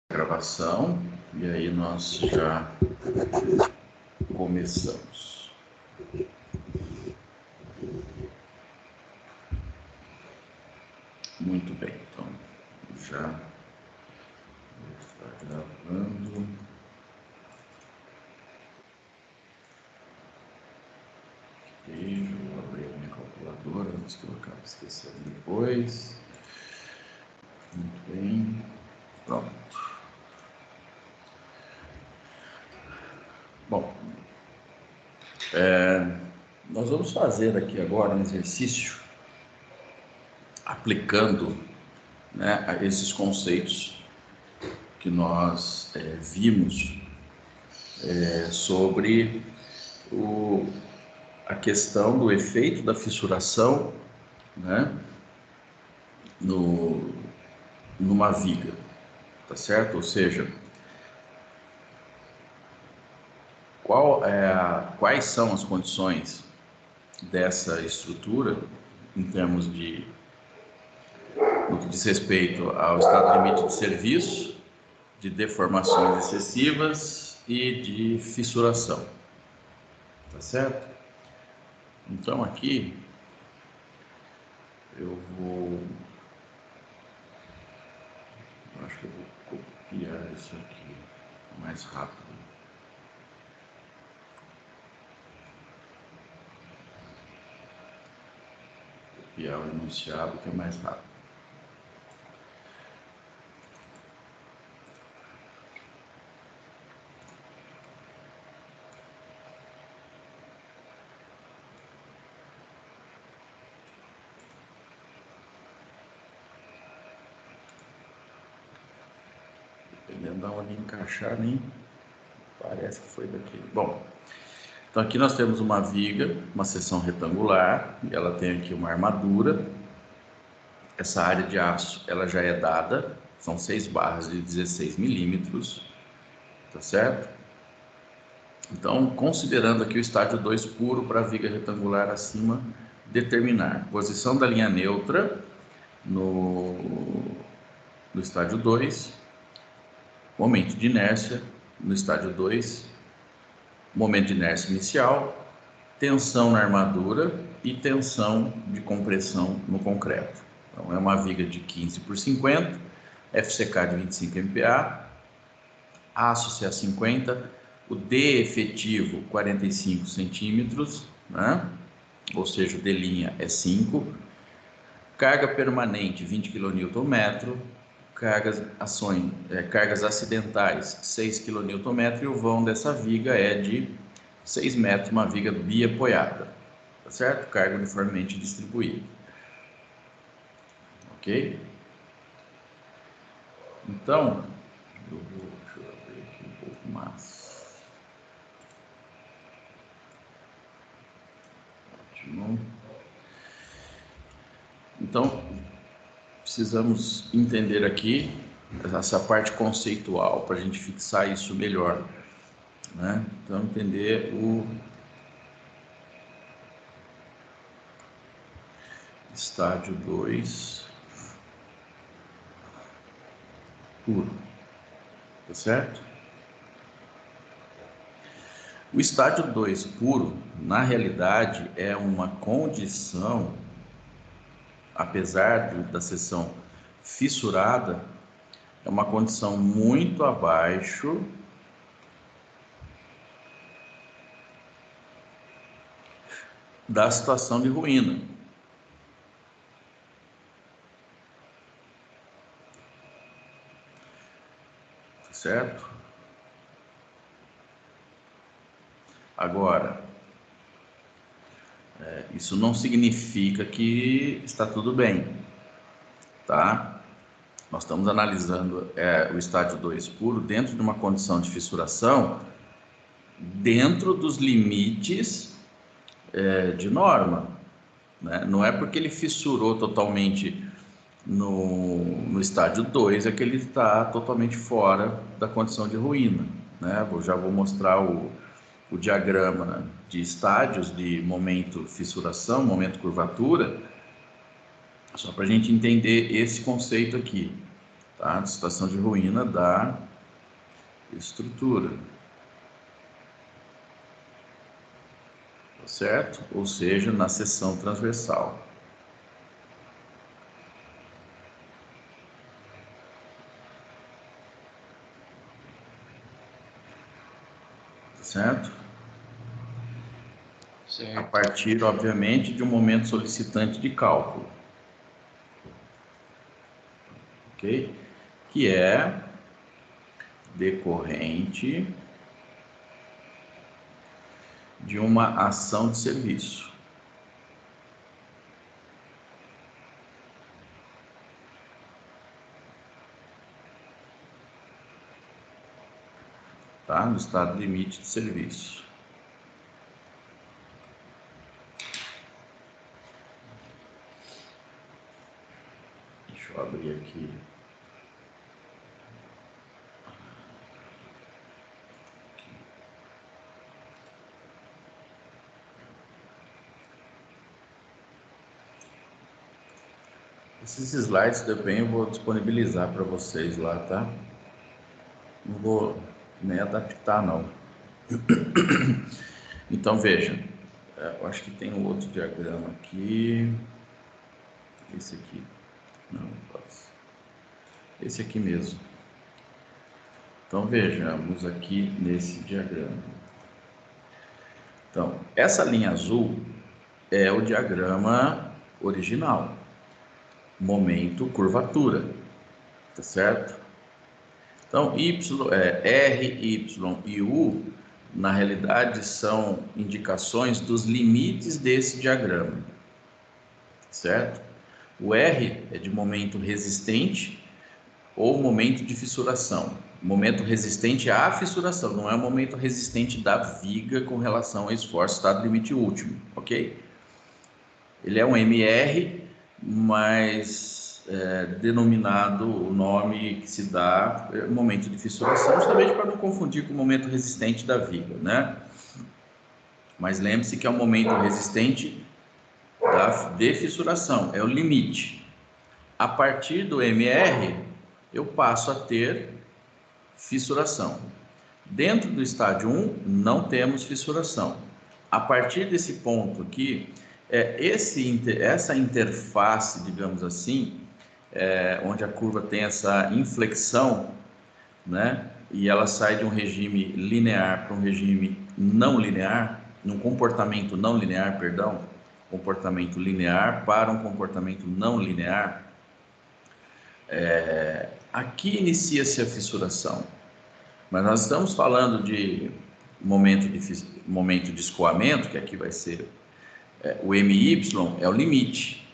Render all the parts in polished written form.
Gravação, e aí nós já começamos. Muito bem, então já está gravando. E vou abrir a minha calculadora antes que eu acabe esquecendo depois. Muito bem, pronto. Bom, nós vamos fazer aqui agora um exercício aplicando, né, a esses conceitos que nós vimos sobre a questão do efeito da fissuração, né, numa viga, tá certo? Ou seja, quais são as condições dessa estrutura em termos no que diz respeito ao estado limite de serviço, de deformações excessivas e de fissuração, tá certo? Então aqui eu acho que eu vou copiar isso aqui mais rápido. Copiar o enunciado que é mais rápido. Dependendo da onde encaixar, nem parece que foi daqui. Bom, então aqui nós temos uma viga, uma seção retangular, e ela tem aqui uma armadura. Essa área de aço, ela já é dada, são 6 barras de 16 milímetros, tá certo? Então, considerando aqui o estádio 2 puro para a viga retangular acima, determinar posição da linha neutra no estádio 2, momento de inércia no estádio 2, momento de inércia inicial, tensão na armadura e tensão de compressão no concreto. Então, é uma viga de 15 por 50, FCK de 25 MPa, aço CA50, o D efetivo 45 centímetros, né? Ou seja, o D' é 5, carga permanente 20 kN, cargas acidentais 6 kN e o vão dessa viga é de 6 metros, uma viga biapoiada, tá certo? Carga uniformemente distribuída. Ok? Então, deixa eu abrir aqui um pouco mais. Ótimo. Então, precisamos entender aqui essa parte conceitual para a gente fixar isso melhor, né? Então, entender o estádio 2 puro, tá certo? O estádio 2 puro, na realidade, é uma condição, apesar da seção fissurada, é uma condição muito abaixo da situação de ruína. Certo? Agora, isso não significa que está tudo bem, tá? Nós estamos analisando o estádio 2 puro dentro de uma condição de fissuração, dentro dos limites de norma, né? Não é porque ele fissurou totalmente no estádio 2 é que ele está totalmente fora da condição de ruína, né? Já vou mostrar o diagrama de estádios de momento fissuração, momento curvatura, só para a gente entender esse conceito aqui, tá? Situação de ruína da estrutura, tá certo? Ou seja, na seção transversal. Tá certo? Certo. A partir, obviamente, de um momento solicitante de cálculo. Ok? Que é decorrente de uma ação de serviço. Tá? No estado limite de serviço. Deixa eu abrir aqui. Esses slides também eu vou disponibilizar para vocês lá, tá? Não vou nem adaptar, não. Então, veja. Eu acho que tem um outro diagrama aqui. Esse aqui. Não, esse aqui mesmo. Então, vejamos aqui nesse diagrama. Então, essa linha azul é o diagrama original. Momento, curvatura. Tá certo? Então, R, Y e U, na realidade, são indicações dos limites desse diagrama. Certo? O R é de momento resistente ou momento de fissuração. Momento resistente à fissuração, não é o momento resistente da viga com relação ao esforço, estado limite último, ok? Ele é um MR, mas denominado o nome que se dá momento de fissuração, justamente para não confundir com o momento resistente da viga, né? Mas lembre-se que é um momento resistente de fissuração, é o limite. A partir do MR, eu passo a ter fissuração. Dentro do estágio 1, não temos fissuração. A partir desse ponto aqui, essa interface, digamos assim, onde a curva tem essa inflexão, né? E ela sai de um regime linear para um regime não linear, num comportamento não linear, perdão, comportamento linear para um comportamento não linear. Aqui inicia-se a fissuração. Mas nós estamos falando de momento de escoamento, que aqui vai ser o MY, é o limite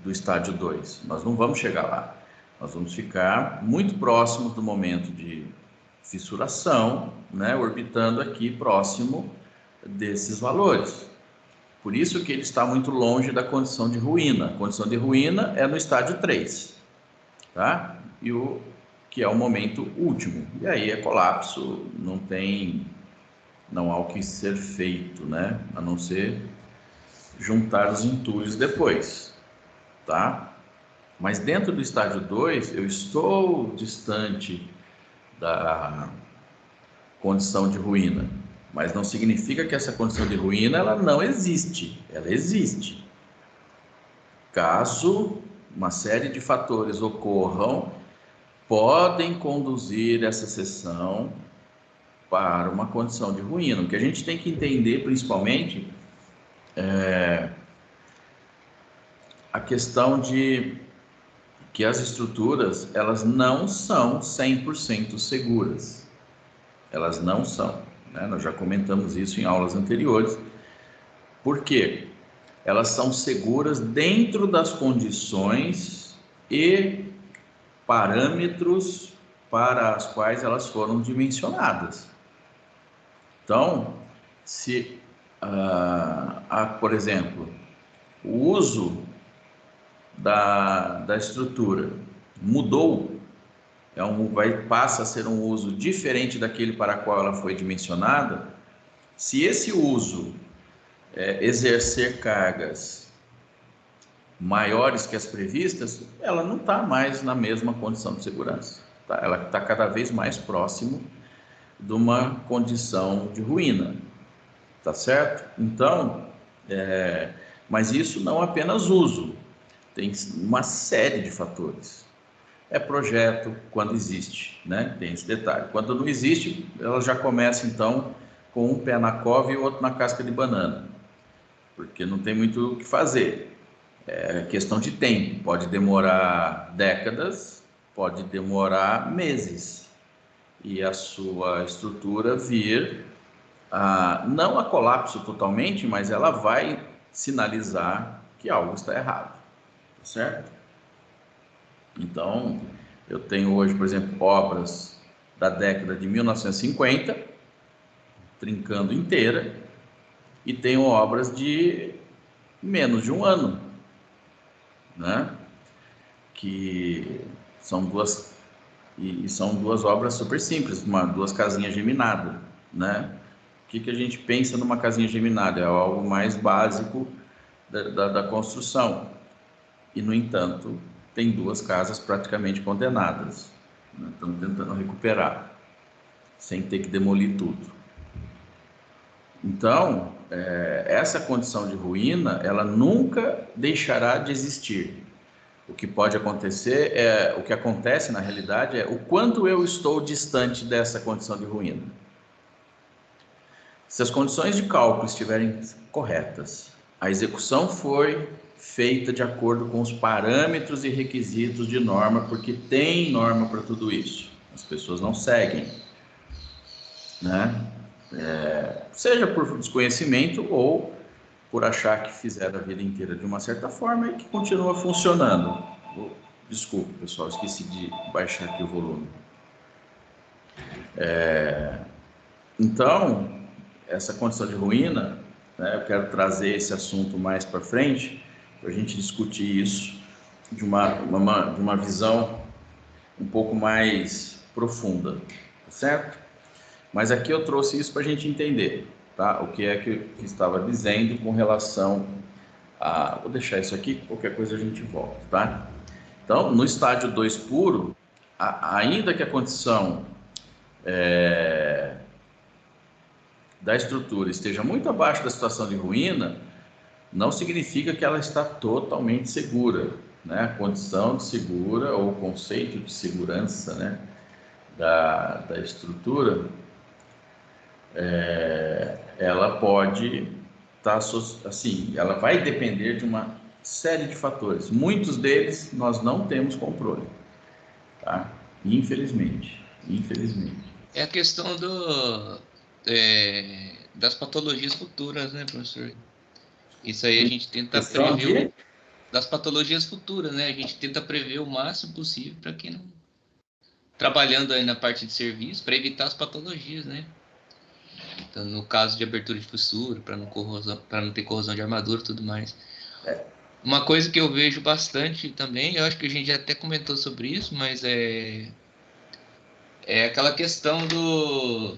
do estágio 2. Nós não vamos chegar lá. Nós vamos ficar muito próximos do momento de fissuração, né, orbitando aqui próximo desses valores. Por isso que ele está muito longe da condição de ruína. A condição de ruína é no estágio 3, tá? E que é o momento último. E aí é colapso, não há o que ser feito, né? A não ser juntar os entulhos depois, tá? Mas dentro do estágio 2, eu estou distante da condição de ruína, mas não significa que essa condição de ruína ela não existe, ela existe. Caso uma série de fatores ocorram, podem conduzir essa seção para uma condição de ruína. O que a gente tem que entender, principalmente, é a questão de que as estruturas, elas não são 100% seguras. Elas não são, né? Nós já comentamos isso em aulas anteriores. Por quê? Elas são seguras dentro das condições e parâmetros para as quais elas foram dimensionadas. Então, se, por exemplo, o uso da estrutura mudou, passa a ser um uso diferente daquele para qual ela foi dimensionada, se esse uso exercer cargas maiores que as previstas, ela não está mais na mesma condição de segurança. Tá? Ela está cada vez mais próximo de uma condição de ruína, tá certo? Então, mas isso não apenas uso, tem uma série de fatores. É projeto quando existe, né? Tem esse detalhe. Quando não existe, ela já começa então com um pé na cova e o outro na casca de banana, porque não tem muito o que fazer. É questão de tempo, pode demorar décadas, pode demorar meses, e a sua estrutura vir não a colapso totalmente, mas ela vai sinalizar que algo está errado, tá certo? Então, eu tenho hoje, por exemplo, obras da década de 1950, trincando inteira, e tenho obras de menos de um ano, né? Que são duas, e são duas obras super simples, duas casinhas geminadas, né? O que a gente pensa numa casinha geminada? É algo mais básico da construção. E, no entanto, tem duas casas praticamente condenadas. Né? Estamos tentando recuperar, sem ter que demolir tudo. Então, essa condição de ruína, ela nunca deixará de existir. O que pode acontecer o que acontece na realidade é o quanto eu estou distante dessa condição de ruína. Se as condições de cálculo estiverem corretas, a execução foi feita de acordo com os parâmetros e requisitos de norma, porque tem norma para tudo isso. As pessoas não seguem, né? Seja por desconhecimento ou por achar que fizeram a vida inteira de uma certa forma e que continua funcionando. Desculpa, pessoal, esqueci de baixar aqui o volume. Então, essa condição de ruína, né, eu quero trazer esse assunto mais para frente, para a gente discutir isso de uma visão um pouco mais profunda, tá certo? Mas aqui eu trouxe isso para a gente entender, tá? O que é que eu estava dizendo com relação a... Vou deixar isso aqui, qualquer coisa a gente volta, tá? Então, no estágio 2 puro, ainda que a condição da estrutura esteja muito abaixo da situação de ruína, não significa que ela está totalmente segura, né? A condição de segura ou o conceito de segurança, né, da estrutura, ela pode estar assim, ela vai depender de uma série de fatores. Muitos deles nós não temos controle, tá? Infelizmente. É a questão das patologias futuras, né, professor? Isso aí a gente tenta prever das patologias futuras, né? A gente tenta prever o máximo possível para quem não trabalhando aí na parte de serviço para evitar as patologias, né? Então, no caso de abertura de fissura, para não ter corrosão de armadura e tudo mais. Uma coisa que eu vejo bastante também, eu acho que a gente já até comentou sobre isso, mas é aquela questão do...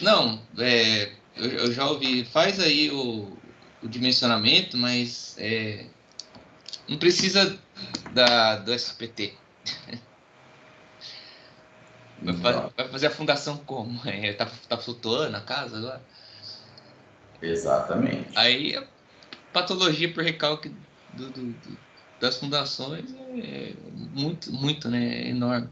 Não, eu já ouvi, faz aí o dimensionamento, mas não precisa do SPT. Vai fazer a fundação como? Tá flutuando a casa agora? Exatamente. Aí a patologia por recalque das fundações é muito, né? É enorme.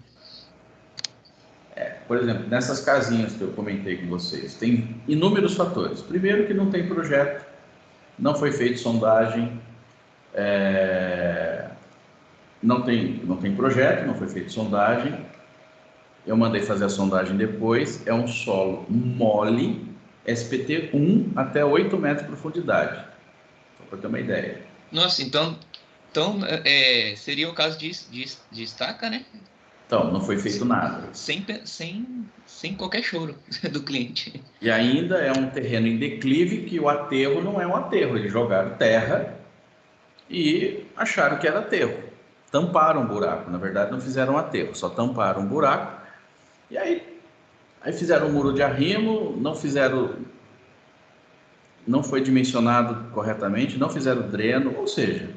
Por exemplo, nessas casinhas que eu comentei com vocês, tem inúmeros fatores. Primeiro, que não tem projeto, não foi feito sondagem, não tem projeto, não foi feito sondagem. Eu mandei fazer a sondagem depois, é um solo mole, SPT 1 até 8 metros de profundidade, só para ter uma ideia. Nossa, então seria o caso de estaca, né? Então, não foi feito nada. Sem qualquer choro do cliente. E ainda é um terreno em declive, que o aterro não é um aterro. Eles jogaram terra e acharam que era aterro. Tamparam um buraco. Na verdade, não fizeram um aterro, só tamparam um buraco. E aí fizeram um muro de arrimo, não foi dimensionado corretamente, não fizeram dreno, ou seja,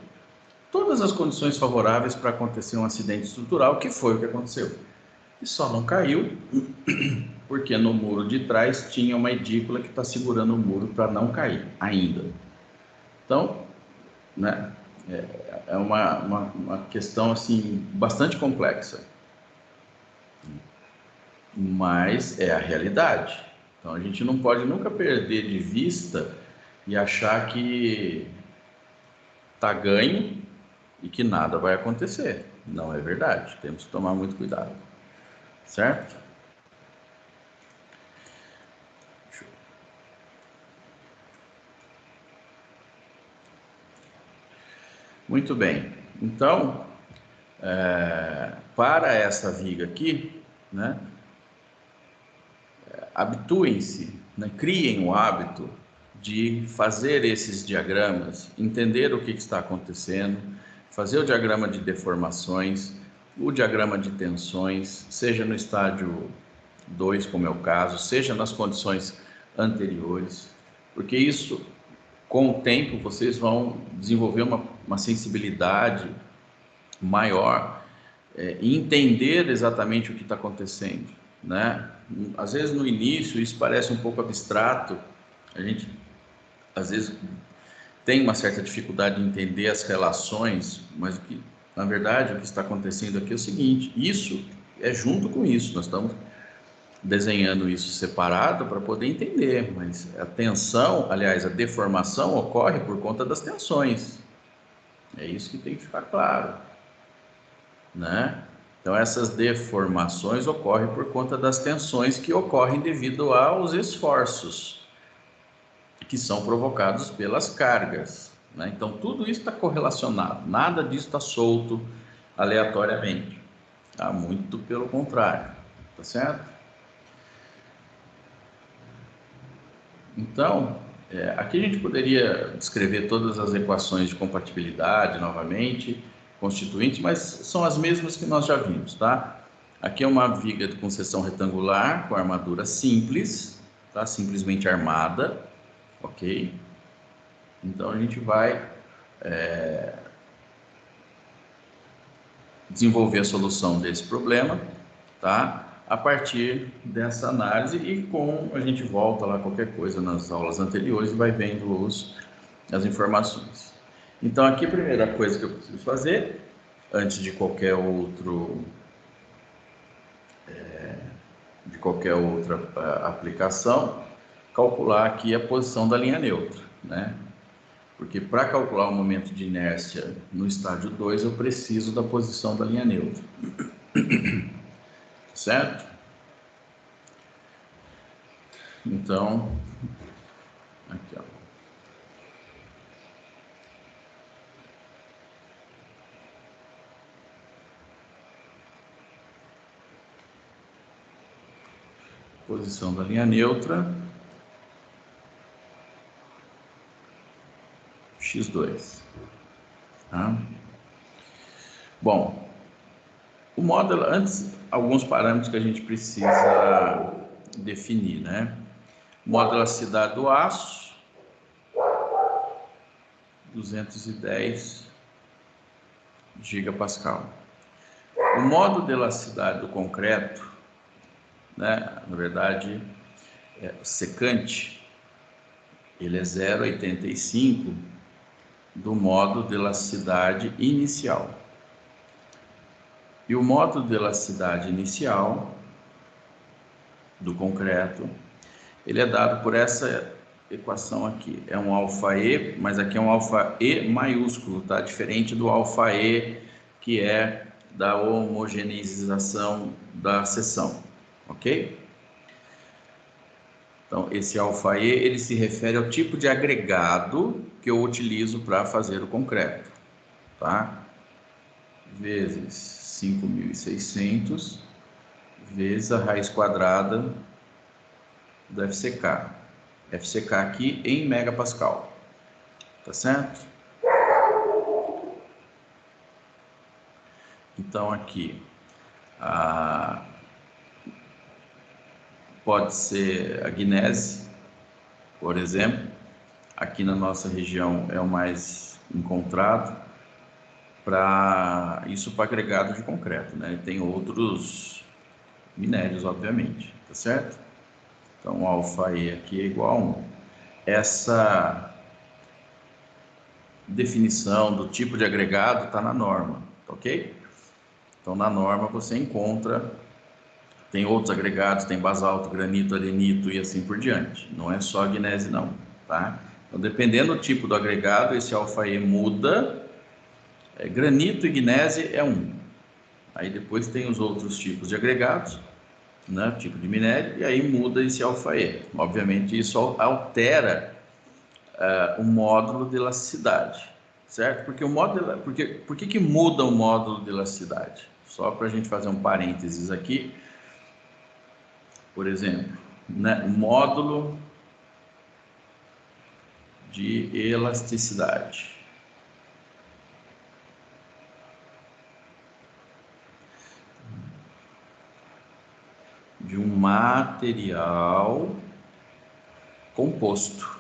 todas as condições favoráveis para acontecer um acidente estrutural, que foi o que aconteceu. E só não caiu porque no muro de trás tinha uma edícula que está segurando o muro para não cair ainda. Então, né, é uma questão assim bastante complexa, mas é a realidade. Então a gente não pode nunca perder de vista e achar que está ganho e que nada vai acontecer. Não é verdade. Temos que tomar muito cuidado, certo? Muito bem. Então, para essa viga aqui, né, habituem-se, né, criem o hábito de fazer esses diagramas, entender o que está acontecendo, fazer o diagrama de deformações, o diagrama de tensões, seja no estágio 2, como é o caso, seja nas condições anteriores, porque isso, com o tempo, vocês vão desenvolver uma sensibilidade maior e entender exatamente o que está acontecendo, né? Às vezes no início isso parece um pouco abstrato, a gente às vezes tem uma certa dificuldade de entender as relações, mas na verdade o que está acontecendo aqui é o seguinte: isso é junto com isso, nós estamos desenhando isso separado para poder entender, mas a tensão, aliás, a deformação ocorre por conta das tensões. É isso que tem que ficar claro, né? Então essas deformações ocorrem por conta das tensões que ocorrem devido aos esforços que são provocados pelas cargas, né? Então tudo isso está correlacionado, nada disso está solto aleatoriamente, tá? Muito pelo contrário, tá certo? Então, aqui a gente poderia descrever todas as equações de compatibilidade novamente, constituintes, mas são as mesmas que nós já vimos, tá? Aqui é uma viga com seção retangular, com armadura simples, tá? Simplesmente armada, ok? Então a gente vai desenvolver a solução desse problema, tá? A partir dessa análise, e a gente volta lá qualquer coisa nas aulas anteriores e vai vendo as informações. Então aqui a primeira coisa que eu preciso fazer, antes de qualquer outra aplicação, calcular aqui a posição da linha neutra, né? Porque para calcular o momento de inércia no estágio 2, eu preciso da posição da linha neutra. Certo? Então, aqui, ó. Posição da linha neutra, x2. Tá? Bom, o módulo, antes, alguns parâmetros que a gente precisa definir, né? Modularidade do aço, 210 gigapascal. O modo de elasticidade do concreto, né, na verdade, secante, ele é 0,85 do modo de elasticidade inicial. E o modo de elasticidade inicial do concreto, ele é dado por essa equação aqui. É um alfa-E, mas aqui é um alfa-E maiúsculo, tá? Diferente do alfa-E, que é da homogeneização da seção, ok? Então, esse alfa-E, ele se refere ao tipo de agregado que eu utilizo para fazer o concreto, tá? Vezes 5.600, vezes a raiz quadrada do FCK. FCK aqui em megapascal, tá certo? Então aqui pode ser a gnese, por exemplo. Aqui na nossa região é o mais encontrado. para isso para agregado de concreto, né? Tem outros minérios, obviamente, tá certo? Então, o alfa-E aqui é igual a 1. Essa definição do tipo de agregado está na norma, tá ok? Então, na norma você encontra, tem outros agregados, tem basalto, granito, arenito e assim por diante. Não é só gnese não, tá? Então, dependendo do tipo do agregado, esse alfa-E muda. Granito e gnese é 1. Aí depois tem os outros tipos de agregados, né, tipo de minério, e aí muda esse alfa-E. Obviamente isso altera o módulo de elasticidade, certo? Porque o módulo, por que muda o módulo de elasticidade? Só para a gente fazer um parênteses aqui, por exemplo, né, o módulo de elasticidade. De um material composto.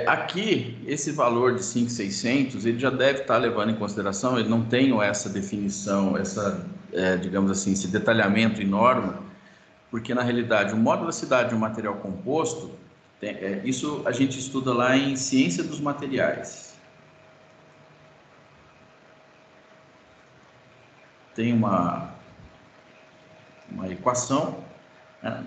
Aqui, esse valor de 5.600, ele já deve estar levando em consideração, ele não tem essa definição, digamos assim, esse detalhamento em norma, porque na realidade o módulo da cidade de um material composto, isso a gente estuda lá em Ciência dos Materiais. Tem uma equação, né,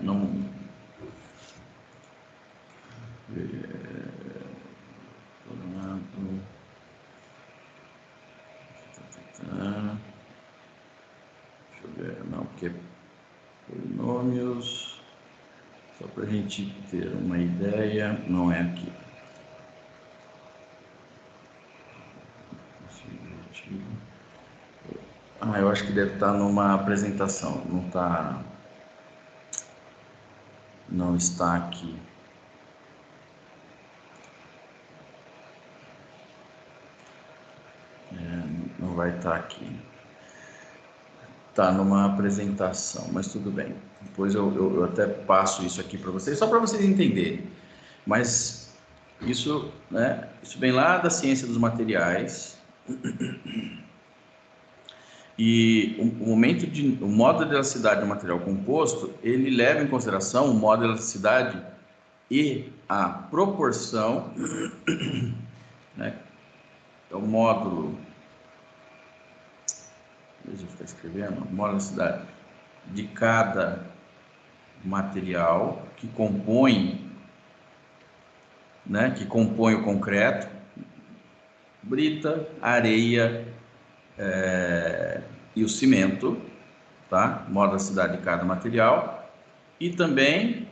deixa eu ver, não, porque polinômios, só para a gente ter uma ideia, não é aqui. Eu acho que deve estar numa apresentação, não está aqui. Não vai estar aqui. Está numa apresentação, mas tudo bem. Depois eu até passo isso aqui para vocês, só para vocês entenderem. Mas isso, né, isso vem lá da ciência dos materiais. E o modo de elasticidade do material composto, ele leva em consideração o modo de elasticidade e a proporção, né, é o módulo, deixa eu ficar escrevendo, módulo de elasticidade de cada material que compõe, né, que compõe o concreto, brita, areia e o cimento, tá? Modo da cidade de cada material, e também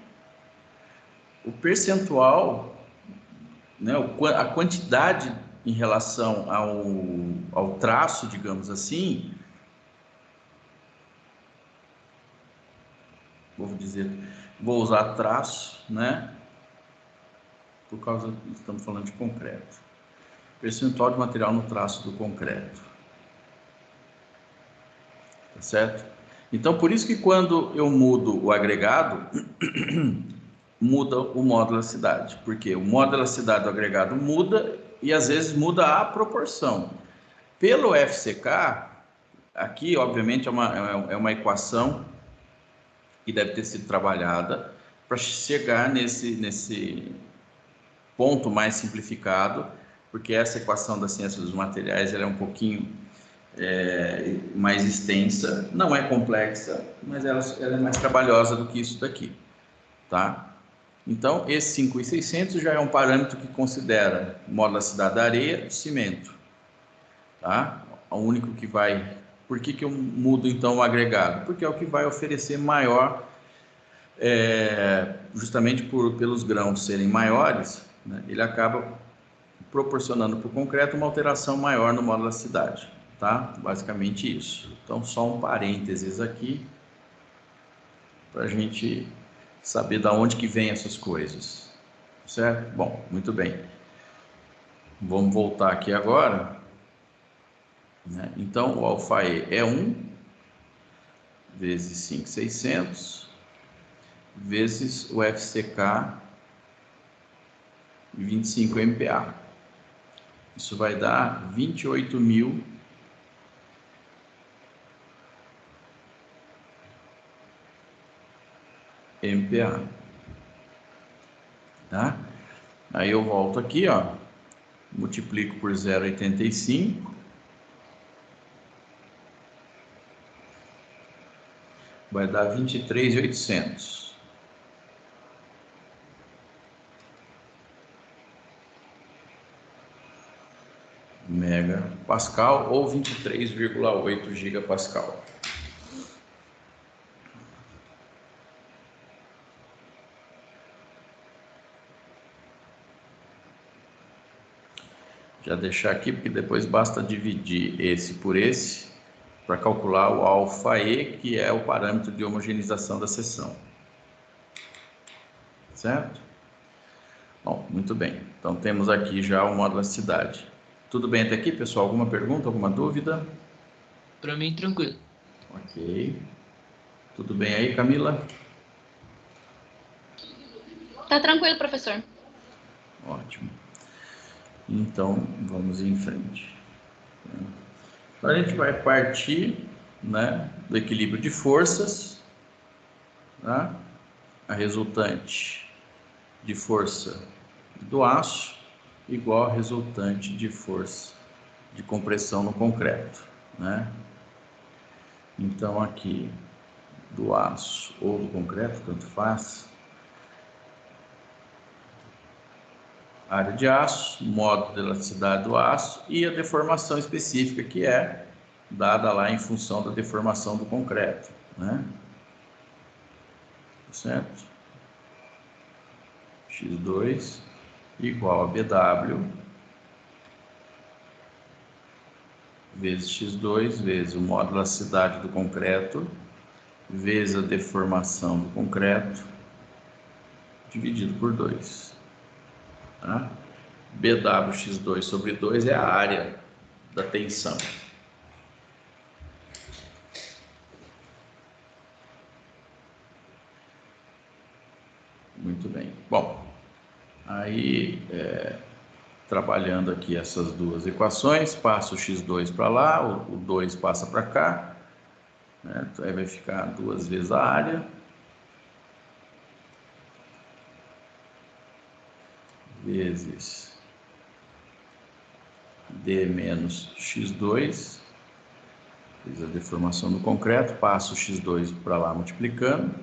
o percentual, né, a quantidade em relação ao traço, digamos assim, vou usar traço, né? Por causa que estamos falando de concreto. Percentual de material no traço do concreto. Tá certo? Então, por isso que quando eu mudo o agregado, muda o módulo da cidade. Porque o módulo da cidade do agregado muda e às vezes muda a proporção. Pelo FCK, aqui, obviamente, é uma equação que deve ter sido trabalhada para chegar nesse ponto mais simplificado, porque essa equação da ciência dos materiais ela é um pouquinho mais extensa, não é complexa, mas ela é mais trabalhosa do que isso daqui, tá? Então, esse 5.600 já é um parâmetro que considera o módulo da cidade da areia e cimento, tá? O único que vai... Por que eu mudo, então, o agregado? Porque é o que vai oferecer maior, justamente pelos grãos serem maiores, né? Ele acaba proporcionando para o concreto uma alteração maior no módulo da cidade, tá? Basicamente isso. Então, só um parênteses aqui, para a gente saber de onde que vem essas coisas, certo? Bom, muito bem. Vamos voltar aqui agora, né? Então, o alfa-E é 1 vezes 5.600 vezes o FCK 25 MPa. Isso vai dar 28.000 MPa. Tá? Aí eu volto aqui, ó, multiplico por 0,85, vai dar 23.800. Megapascal ou 23,8 gigapascal. Já deixar aqui, porque depois basta dividir esse por esse para calcular o alfa-E, que é o parâmetro de homogeneização da seção. Certo? Bom, muito bem. Então temos aqui já o modo elasticidade. Tudo bem até aqui, pessoal? Alguma pergunta, alguma dúvida? Para mim, tranquilo. Ok. Tudo bem aí, Camila? Tá tranquilo, professor. Ótimo. Então, vamos em frente. Então, a gente vai partir, né, do equilíbrio de forças, tá? A resultante de força do aço igual a resultante de força de compressão no concreto, né? Então, aqui, do aço ou do concreto, tanto faz, área de aço, modo de elasticidade do aço e a deformação específica, que é dada lá em função da deformação do concreto, né? Certo? X2 igual a BW vezes X2 vezes o modo de elasticidade do concreto vezes a deformação do concreto dividido por 2. Tá? BWx2 sobre 2 é a área da tensão. Muito bem. Bom, aí trabalhando aqui essas duas equações, passa o x2 para lá, o 2 passa para cá, né? Então aí vai ficar 2 vezes a área vezes d menos x2, fiz a deformação do concreto, passa o x2 para lá multiplicando,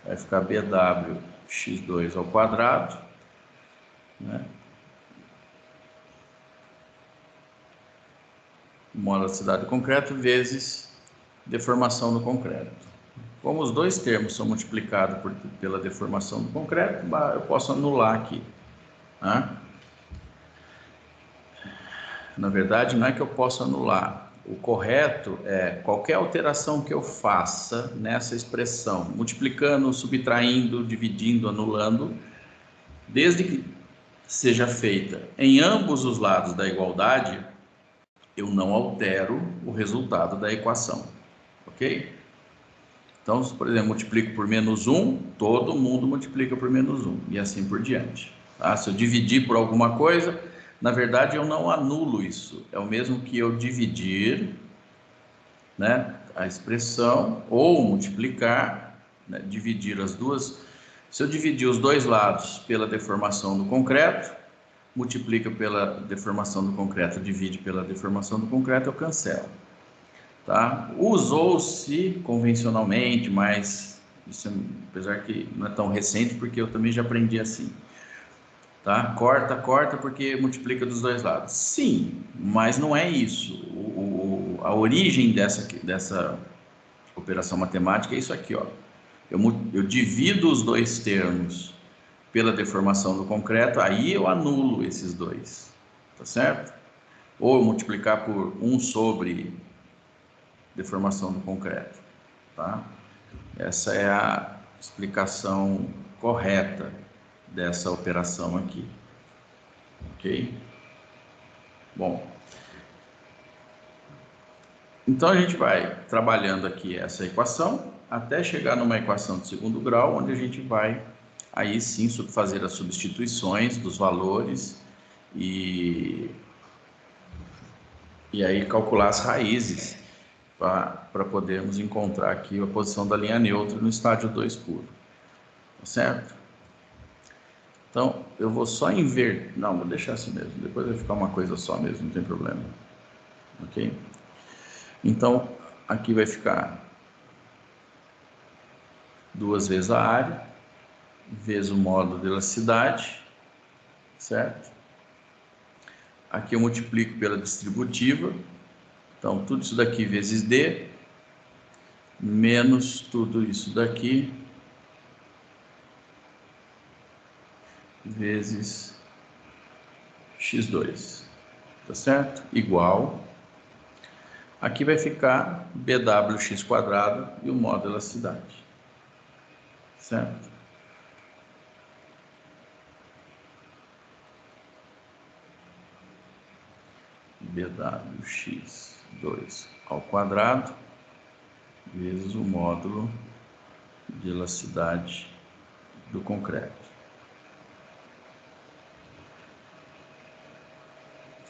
vai ficar BW x2 ao quadrado, né? Modo de elasticidade do concreto vezes deformação do concreto. Como os dois termos são multiplicados pela deformação do concreto, eu posso anular aqui. Tá? Na verdade, não é que eu posso anular. O correto é qualquer alteração que eu faça nessa expressão, multiplicando, subtraindo, dividindo, anulando, desde que seja feita em ambos os lados da igualdade, eu não altero o resultado da equação. Ok? Então, por exemplo, multiplico por menos 1, todo mundo multiplica por menos 1, e assim por diante. Tá? Se eu dividir por alguma coisa, na verdade eu não anulo isso. É o mesmo que eu dividir, né, a expressão, ou multiplicar, né, dividir as duas. Se eu dividir os dois lados pela deformação do concreto, multiplica pela deformação do concreto, divide pela deformação do concreto, eu cancelo. Tá? Usou-se convencionalmente, mas isso, apesar que não é tão recente, porque eu também já aprendi assim. Tá? Corta, porque multiplica dos dois lados. Sim, mas não é isso. A origem dessa operação matemática é isso aqui, ó. Eu divido os dois termos pela deformação do concreto, aí eu anulo esses dois, tá certo? Ou eu multiplicar por 1 sobre deformação do concreto, tá? Essa é a explicação correta dessa operação aqui, ok? Bom, então a gente vai trabalhando aqui essa equação até chegar numa equação de segundo grau, onde a gente vai aí sim fazer as substituições dos valores e aí calcular as raízes para podermos encontrar aqui a posição da linha neutra no estágio 2 puro. Tá certo? Então, eu vou só inverter. Não, vou deixar assim mesmo. Depois vai ficar uma coisa só mesmo, não tem problema. Ok? Então, aqui vai ficar 2 vezes a área, vezes o módulo de elasticidade, certo? Aqui eu multiplico pela distributiva. Então, tudo isso daqui vezes D, menos tudo isso daqui, vezes x2, tá certo? Igual, aqui vai ficar BWx² e o módulo de elasticidade, certo? BWx² vezes o módulo de elasticidade do concreto.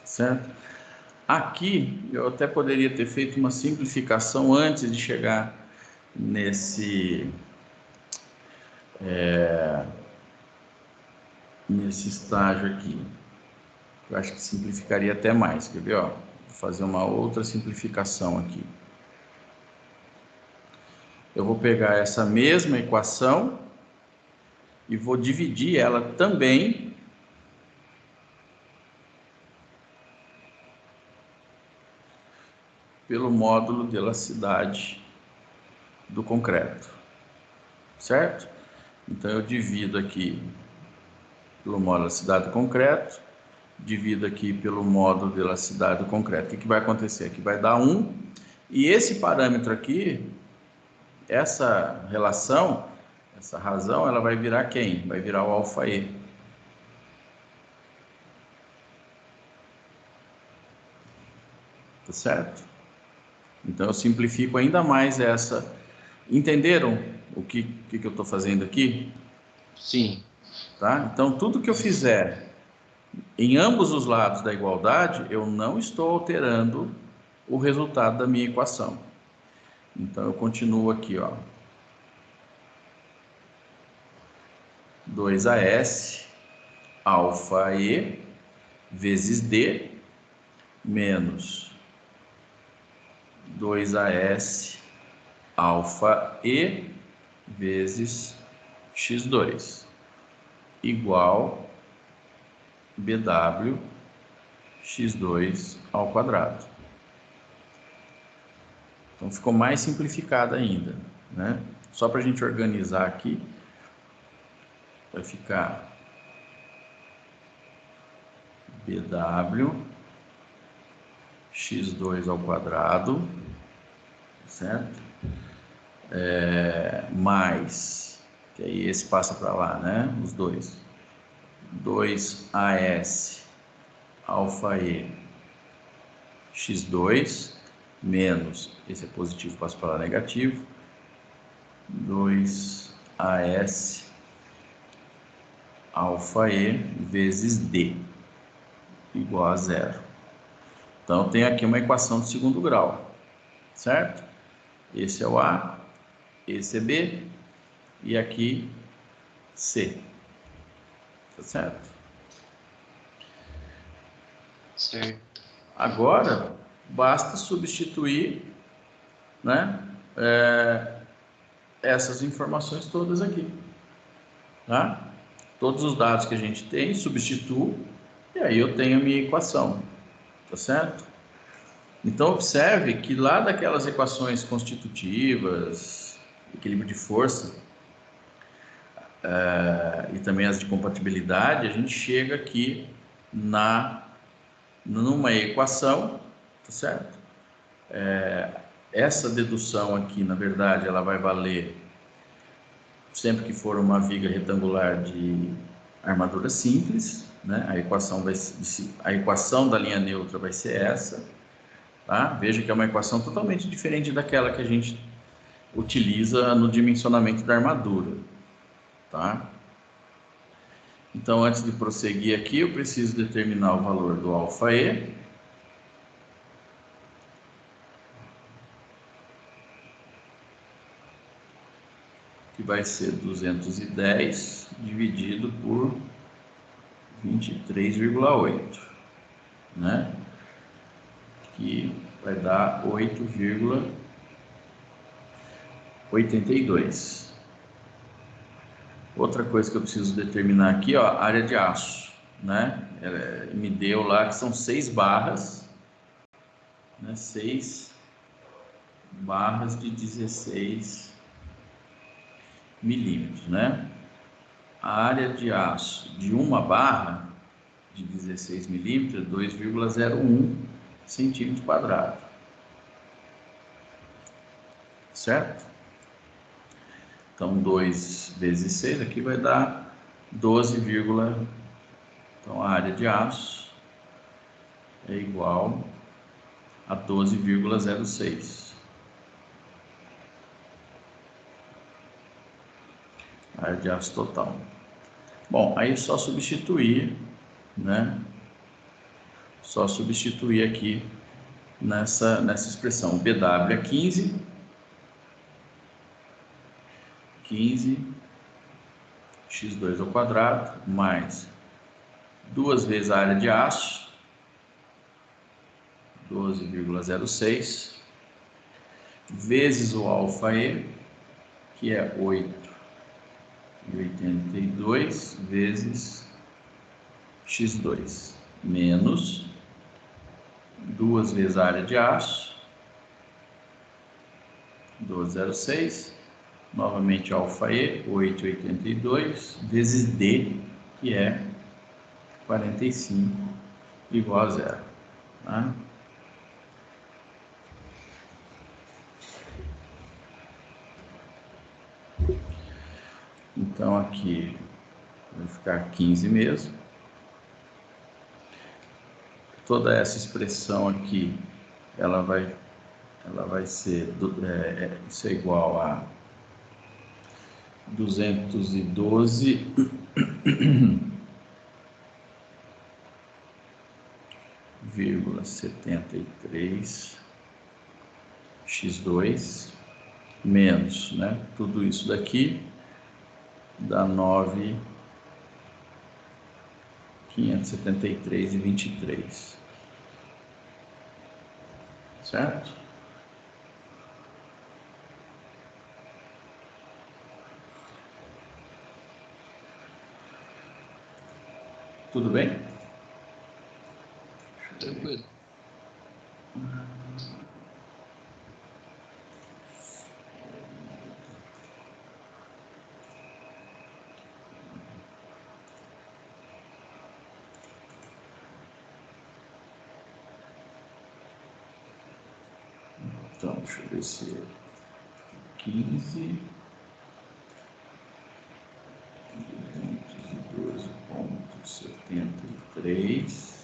Certo? Aqui eu até poderia ter feito uma simplificação antes de chegar nesse estágio aqui. Eu acho que simplificaria até mais. Quer ver? Ó? Vou fazer uma outra simplificação aqui. Eu vou pegar essa mesma equação e vou dividir ela também pelo módulo de elasticidade do concreto, certo? Então eu divido aqui pelo módulo de elasticidade do concreto, divido aqui pelo módulo de elasticidade do concreto. O que vai acontecer? Aqui vai dar 1, e esse parâmetro aqui, essa relação, essa razão, ela vai virar quem? Vai virar o αe. Tá certo? Então eu simplifico ainda mais essa. Entenderam o que eu estou fazendo aqui? Sim. Tá? Então tudo que eu fizer em ambos os lados da igualdade, eu não estou alterando o resultado da minha equação. Então eu continuo aqui, ó. 2AS αe vezes D menos 2AS αe vezes x2 igual BW x2². Então ficou mais simplificado ainda, né? Só para a gente organizar aqui, vai ficar BW x2², certo? Mais, que aí esse passa para lá, né? Os dois. 2AS αe x2 menos, esse é positivo, passa para lá negativo, 2AS αe vezes D igual a 0. Então, tem aqui uma equação de segundo grau, certo? Esse é o A, esse é B, e aqui C. Tá certo? Certo. Agora, basta substituir, né, essas informações todas aqui. Tá? Todos os dados que a gente tem, substituo, e aí eu tenho a minha equação. Tá certo? Então, observe que lá daquelas equações constitutivas, equilíbrio de força, e também as de compatibilidade, a gente chega aqui numa equação, tá certo? Essa dedução aqui, na verdade, ela vai valer sempre que for uma viga retangular de armadura simples, né? A equação da linha neutra vai ser essa, tá? Veja que é uma equação totalmente diferente daquela que a gente utiliza no dimensionamento da armadura, tá? Então, antes de prosseguir aqui, eu preciso determinar o valor do αe. Que vai ser 210 dividido por 23,8, né? Que vai dar 8,82. Outra coisa que eu preciso determinar aqui, ó, área de aço, né? Me deu lá que são 6 barras, né? 6 barras de 16 milímetros, né? A área de aço de uma barra de 16 milímetros é 2,01 centímetro quadrado, certo? Então, 2 vezes 6 aqui vai dar 12, então a área de aço é igual a 12,06. Área de aço total. Bom, aí é só substituir, né? Só substituir aqui nessa expressão. O BW é 15 x2 ao quadrado, mais 2 vezes a área de aço, 12,06, vezes o αe, que é 8,82, vezes x2, menos 2 vezes a área de aço, 12,06, novamente αe, 8,82, vezes d, que é 45, igual a zero. Tá? Então, aqui vai ficar 15 mesmo. Toda essa expressão aqui, ela vai ser, isso é igual a 212,73 x2 menos, né? Tudo isso daqui dá 9.573,23, certo? Tudo bem? Tranquilo. Então, deixa eu ver se 15, 212,73,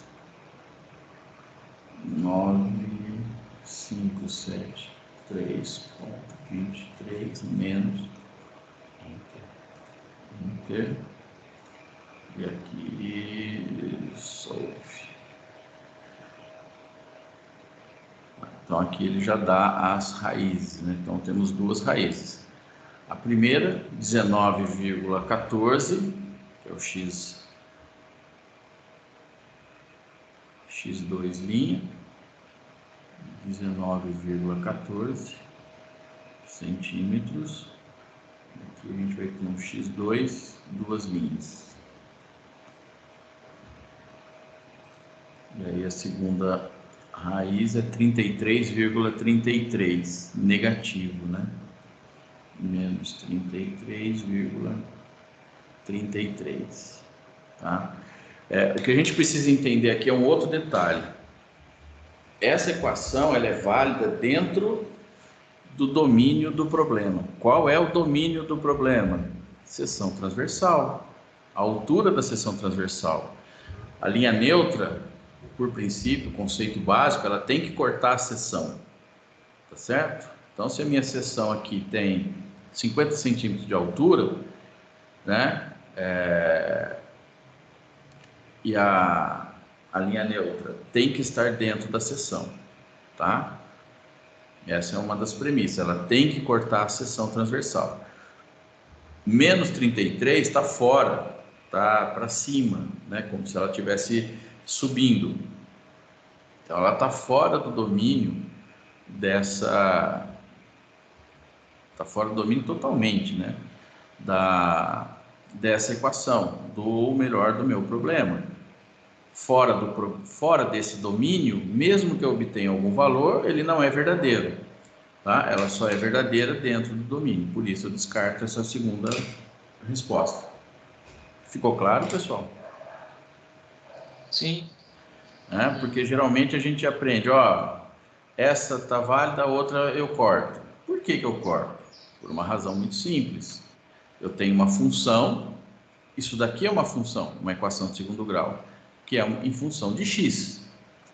9.573,23 menos Enter, e aqui solve. Então aqui ele já dá as raízes, né? Então temos duas raízes. A primeira, 19,14, que é o x2', 19,14 centímetros. Aqui a gente vai ter um x2, duas linhas. E aí a segunda raiz é 33,33, negativo, né? Menos 33,33, tá? O que a gente precisa entender aqui é um outro detalhe. Essa equação, ela é válida dentro do domínio do problema. Qual é o domínio do problema? Seção transversal, a altura da seção transversal. A linha neutra, por princípio, conceito básico, ela tem que cortar a seção, tá certo? Então, se a minha seção aqui tem 50 centímetros de altura, né, e a linha neutra tem que estar dentro da seção, tá? Essa é uma das premissas, ela tem que cortar a seção transversal. Menos 33 está fora, está para cima, né? Como se ela estivesse subindo. Então ela está fora do domínio dessa... Está fora do domínio totalmente, né? Dessa equação, do melhor do meu problema. Fora desse domínio, mesmo que eu obtenha algum valor, ele não é verdadeiro, tá? Ela só é verdadeira dentro do domínio, por isso eu descarto essa segunda resposta. Ficou claro, pessoal? Sim. Porque geralmente a gente aprende, ó, essa tá válida, a outra eu corto. Por que eu corto? Por uma razão muito simples. Eu tenho uma função, isso daqui é uma função, uma equação de segundo grau, que é em função de x,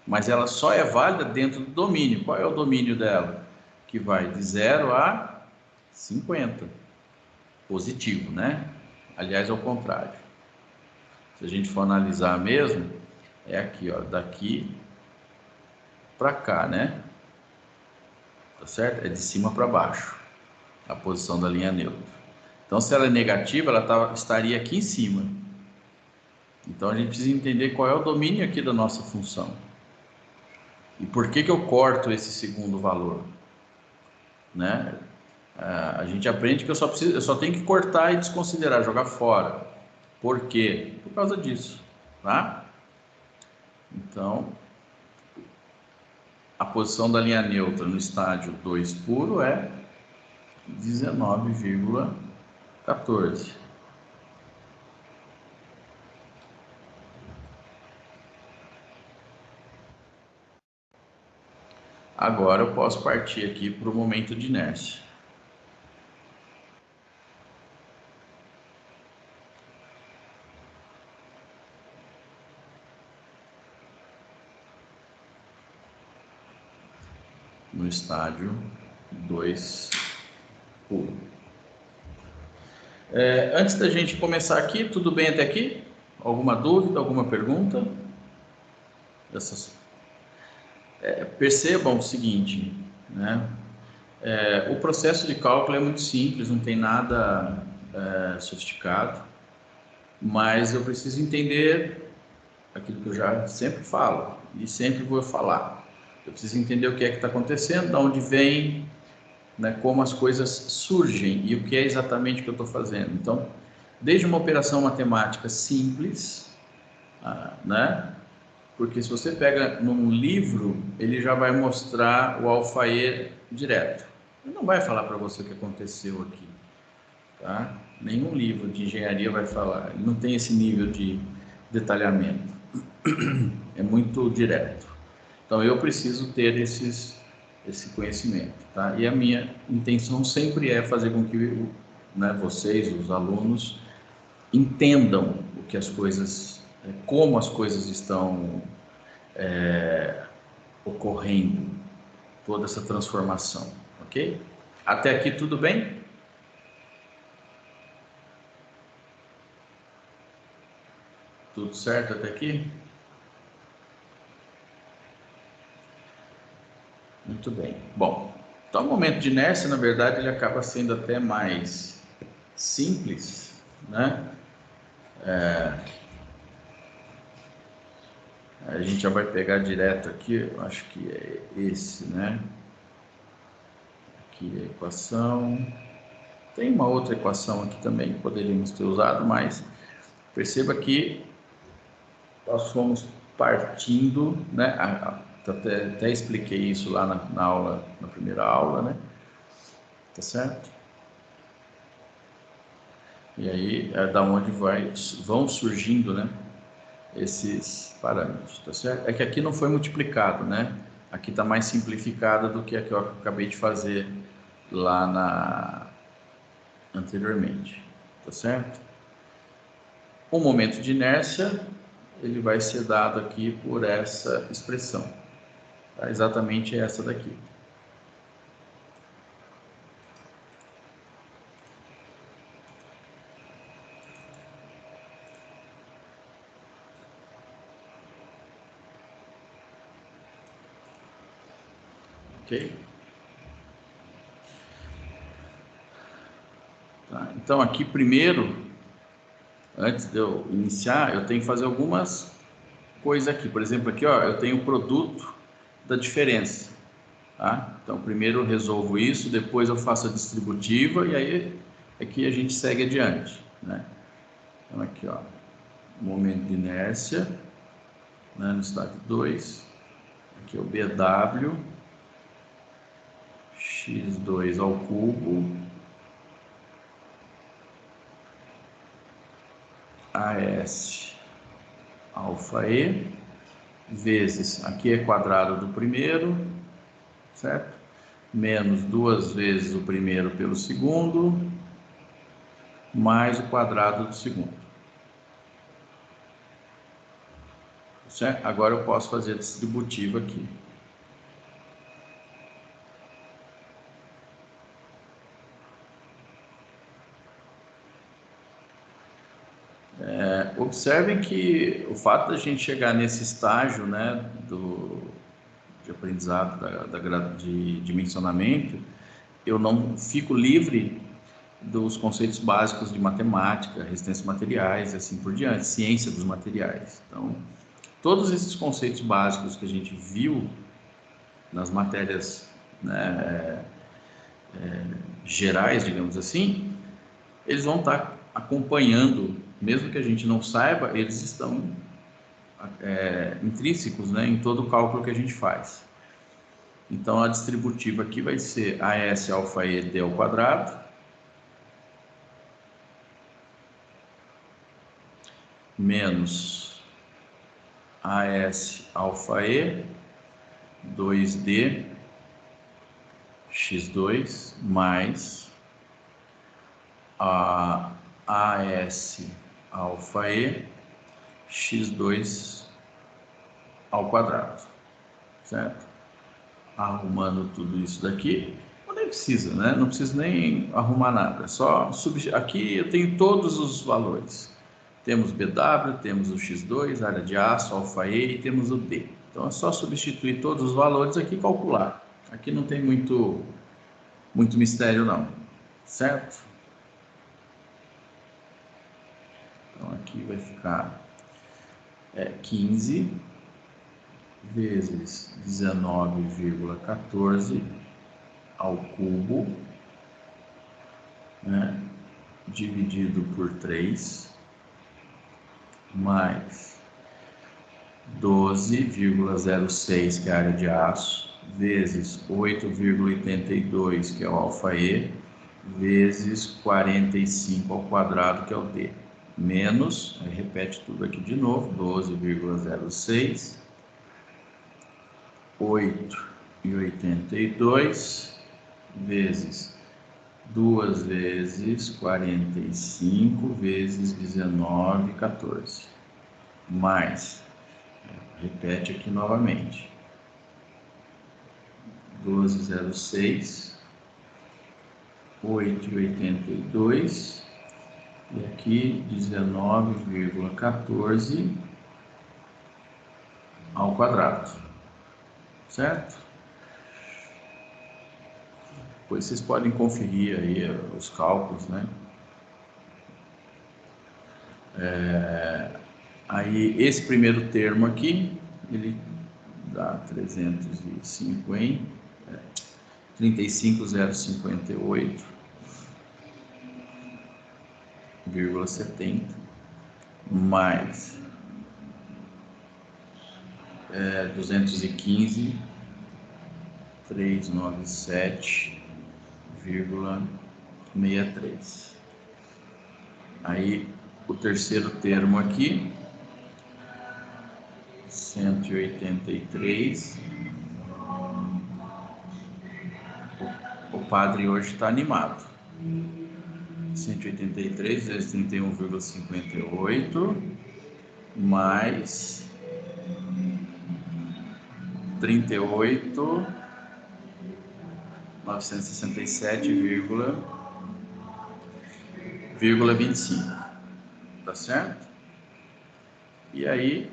mas ela só é válida dentro do domínio. Qual é o domínio dela? Que vai de 0 a 50. Positivo, né? Aliás, ao contrário. Se a gente for analisar mesmo, é aqui, ó, daqui para cá, né? Tá certo? É de cima para baixo, a posição da linha neutra. Então, se ela é negativa, ela estaria aqui em cima. Então, a gente precisa entender qual é o domínio aqui da nossa função. E por que eu corto esse segundo valor, né? A gente aprende que eu só tenho que cortar e desconsiderar, jogar fora. Por quê? Por causa disso, tá? Então, a posição da linha neutra no estágio 2 puro é 19,14. Agora eu posso partir aqui para o momento de inércia. No estágio 2 puro. Antes da gente começar aqui, tudo bem até aqui? Alguma dúvida, alguma pergunta? Percebam o seguinte, né? O processo de cálculo é muito simples, não tem nada sofisticado, mas eu preciso entender aquilo que eu já sempre falo e sempre vou falar. Eu preciso entender o que é que está acontecendo, de onde vem, né, como as coisas surgem e o que é exatamente que eu estou fazendo. Então, desde uma operação matemática simples, né? Porque se você pega num livro, ele já vai mostrar o alfaê direto. Ele não vai falar para você o que aconteceu aqui, tá? Nenhum livro de engenharia vai falar. Ele não tem esse nível de detalhamento. É muito direto. Então eu preciso ter esse conhecimento, tá? E a minha intenção sempre é fazer com que, né, vocês, os alunos, entendam o que as coisas, como as coisas estão ocorrendo, toda essa transformação, ok? Até aqui tudo bem? Tudo certo até aqui? Muito bem. Bom, então o momento de inércia, na verdade, ele acaba sendo até mais simples, né? A gente já vai pegar direto aqui, eu acho que é esse, né? Aqui a equação. Tem uma outra equação aqui também que poderíamos ter usado, mas perceba que nós fomos partindo, né? Até expliquei isso lá na aula, na primeira aula, né? Tá certo? E aí é da onde vão surgindo, né? Esses parâmetros, tá certo? É que aqui não foi multiplicado, né? Aqui está mais simplificada do que a que eu acabei de fazer lá anteriormente, tá certo? O momento de inércia, ele vai ser dado aqui por essa expressão, tá? Exatamente essa daqui. Ok? Tá, então, aqui primeiro, antes de eu iniciar, eu tenho que fazer algumas coisas aqui. Por exemplo, aqui, ó, eu tenho o produto da diferença. Tá? Então, primeiro eu resolvo isso, depois eu faço a distributiva e aí aqui a gente segue adiante, né? Então, aqui, ó, momento de inércia, né, no estágio 2. Aqui é o BW, x2 ao cubo, AS alfa E, vezes, aqui é quadrado do primeiro, certo? Menos 2 vezes o primeiro pelo segundo, mais o quadrado do segundo. Certo? Agora eu posso fazer a distributiva aqui. Observem que o fato da gente chegar nesse estágio, né, de aprendizado, de dimensionamento, eu não fico livre dos conceitos básicos de matemática, resistência de materiais e assim por diante, ciência dos materiais. Então, todos esses conceitos básicos que a gente viu nas matérias, né, gerais, digamos assim, eles vão estar acompanhando, mesmo que a gente não saiba, eles estão intrínsecos, né, em todo o cálculo que a gente faz. Então, a distributiva aqui vai ser AS alfa E D ao quadrado, menos AS alfa E 2D x2 mais a AS alfa E x2 ao quadrado, certo? Arrumando tudo isso daqui, nem precisa, né? Não precisa nem arrumar nada, só aqui eu tenho todos os valores. Temos BW, temos o x2, área de aço, alfa E e temos o D. Então é só substituir todos os valores aqui e calcular. Aqui não tem muito mistério não, certo? Então aqui vai ficar 15 vezes 19,14 ao cubo, né, dividido por 3, mais 12,06, que é a área de aço, vezes 8,82, que é o alfa E, vezes 45 ao quadrado, que é o D, menos, aí repete tudo aqui de novo, 12,06, 8,82, vezes 2 vezes 45 vezes 19,14, mais, repete aqui novamente, 12,06, 8,82 e aqui 19,14 ao quadrado, certo? Depois vocês podem conferir aí os cálculos, né? Aí esse primeiro termo aqui, ele dá 35.058,70 mais 215.397,63. Aí o terceiro termo aqui, 183. O padre hoje está animado. 183 vezes 31,58 mais 38.967,25. Tá certo? E aí,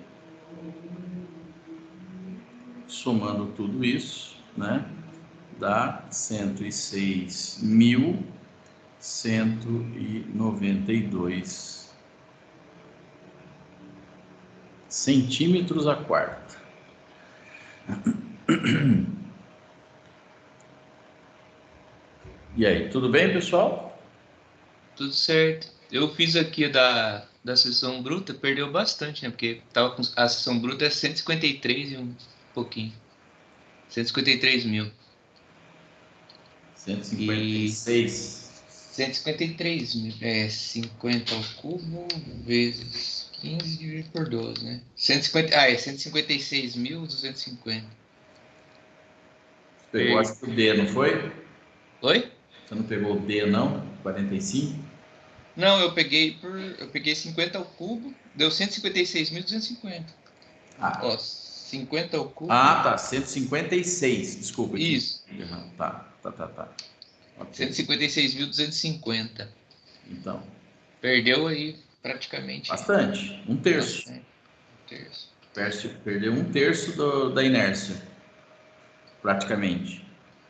somando tudo isso, né? dá 106.192 centímetros a quarta. E aí, tudo bem, pessoal? Tudo certo. Eu fiz aqui da seção bruta, perdeu bastante, né? Porque tava com, a seção bruta é 153 e um pouquinho. 153 mil. 156. 153 mil. É 50 ao cubo vezes 15 dividido por 12, né? 150, é 156.250. Pegou, acho que o D, não foi? Oi? Você não pegou o D, não? 45? Não, eu peguei 50 ao cubo, deu 156.250. Ah, Ó, 50 ao cubo. tá. 156. Desculpa aqui. Isso. Tá. Ok. 156.250. Então, Perdeu aí praticamente bastante. Um terço. bastante. Um terço. Perdeu um terço da inércia. Praticamente.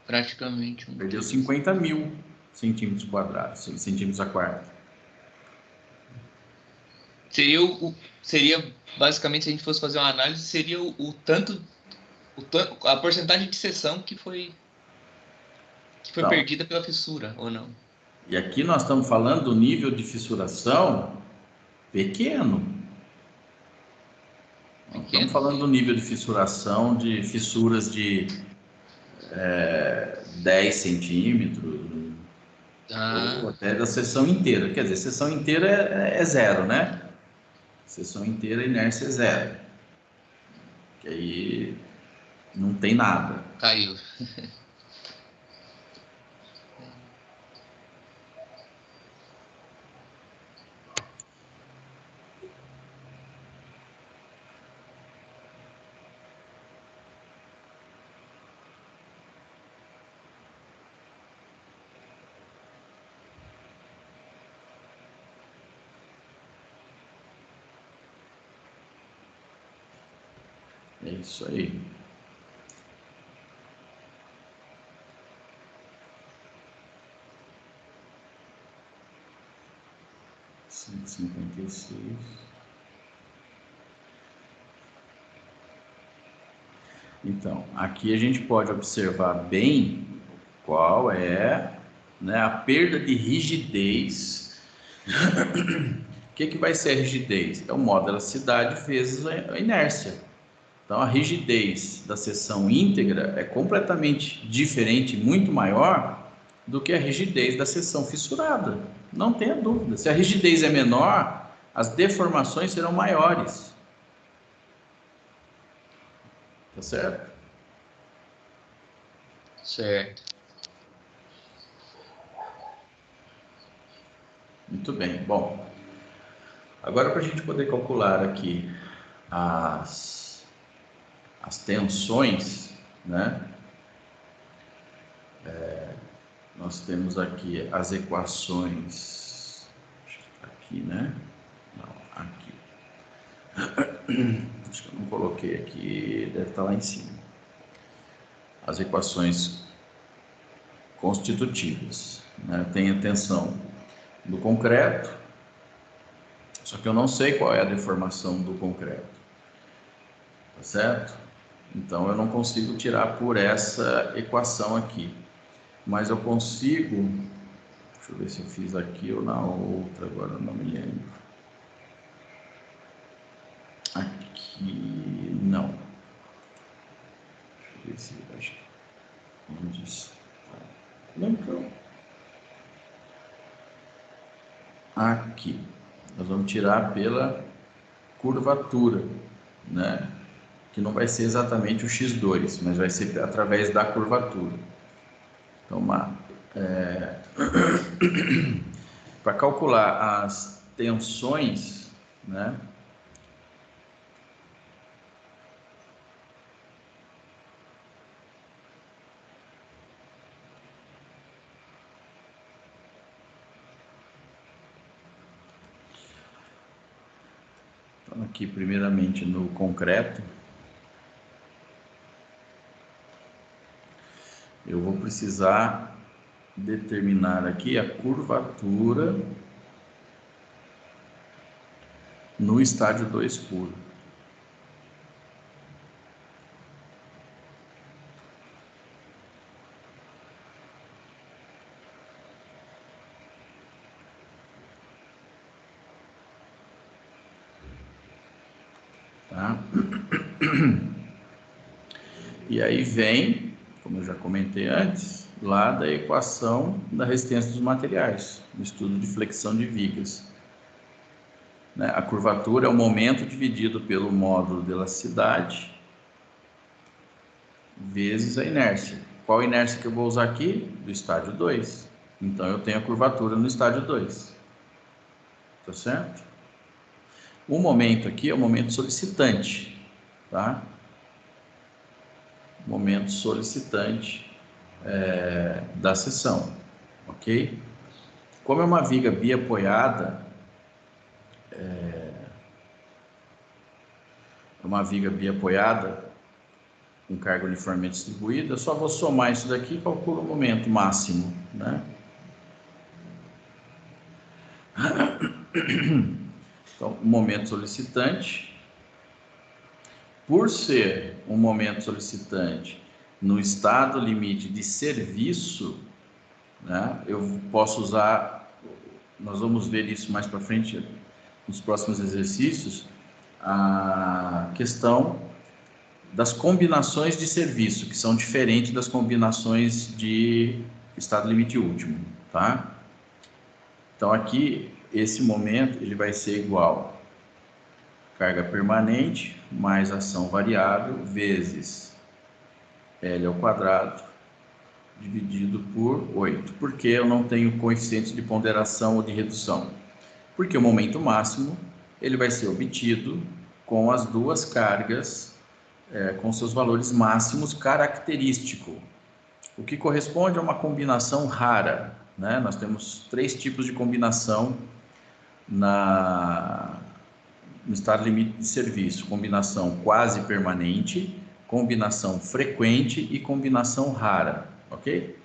Praticamente um Perdeu terço. 50 mil centímetros quadrados, centímetros a quarta. Seria basicamente, se a gente fosse fazer uma análise, seria o tanto, a porcentagem de seção que foi Então, perdida pela fissura, ou não? e aqui nós estamos falando do nível de fissuração pequeno. Não estamos Pequeno? falando do nível de fissuração de fissuras de 10 centímetros, ou Ah, até da seção inteira. Quer dizer, seção inteira é zero, né? Seção inteira, a inércia é zero. Que aí não tem nada. caiu. É isso aí. Cento e 56. Então, aqui a gente pode observar bem qual é, né, a perda de rigidez. O que vai ser a rigidez? É o modo de elasticidade vezes a inércia. Então, a rigidez da seção íntegra é completamente diferente, muito maior do que a rigidez da seção fissurada. Não tenha dúvida. Se a rigidez é menor, as deformações serão maiores. Tá certo? Certo. Muito bem. Bom, agora para a gente poder calcular aqui as tensões, né? Nós temos aqui as equações, aqui, né? Não, aqui. Acho que eu não coloquei aqui, deve estar lá em cima. As equações constitutivas, né? Tem a tensão do concreto, só que eu não sei qual é a deformação do concreto, tá certo? Então eu não consigo tirar por essa equação aqui, mas eu consigo, deixa eu ver se eu fiz aqui ou na outra, agora eu não me lembro. Aqui não. Deixa eu ver se acho que onde está. Não, aqui. Nós vamos tirar pela curvatura, né? Que não vai ser exatamente o x2, mas vai ser através da curvatura. Então, para calcular as tensões, né? Então, aqui primeiramente no concreto, eu vou precisar determinar aqui a curvatura no estádio 2 puro. Tá? E aí vem, como eu já comentei antes, lá da equação da resistência dos materiais, no estudo de flexão de vigas. Né? A curvatura é o momento dividido pelo módulo de elasticidade vezes a inércia. Qual inércia que eu vou usar aqui? Do estádio 2. Então, eu tenho a curvatura no estádio 2. Tá certo? O momento aqui é o momento solicitante, tá? Momento solicitante da seção, ok? Como é uma viga biapoiada, com carga uniformemente distribuída, eu só vou somar isso daqui e calculo o momento máximo, né? Então, o momento solicitante, por ser um momento solicitante no estado limite de serviço, né, eu posso usar, nós vamos ver isso mais para frente nos próximos exercícios, a questão das combinações de serviço, que são diferentes das combinações de estado limite último, tá? Então aqui, esse momento, ele vai ser igual carga permanente mais ação variável vezes L ao quadrado dividido por 8. Por que eu não tenho coeficientes de ponderação ou de redução? Porque o momento máximo ele vai ser obtido com as duas cargas, com seus valores máximos característicos, o que corresponde a uma combinação rara, né? Nós temos 3 tipos de combinação no estado limite de serviço: combinação quase permanente, combinação frequente e combinação rara, ok?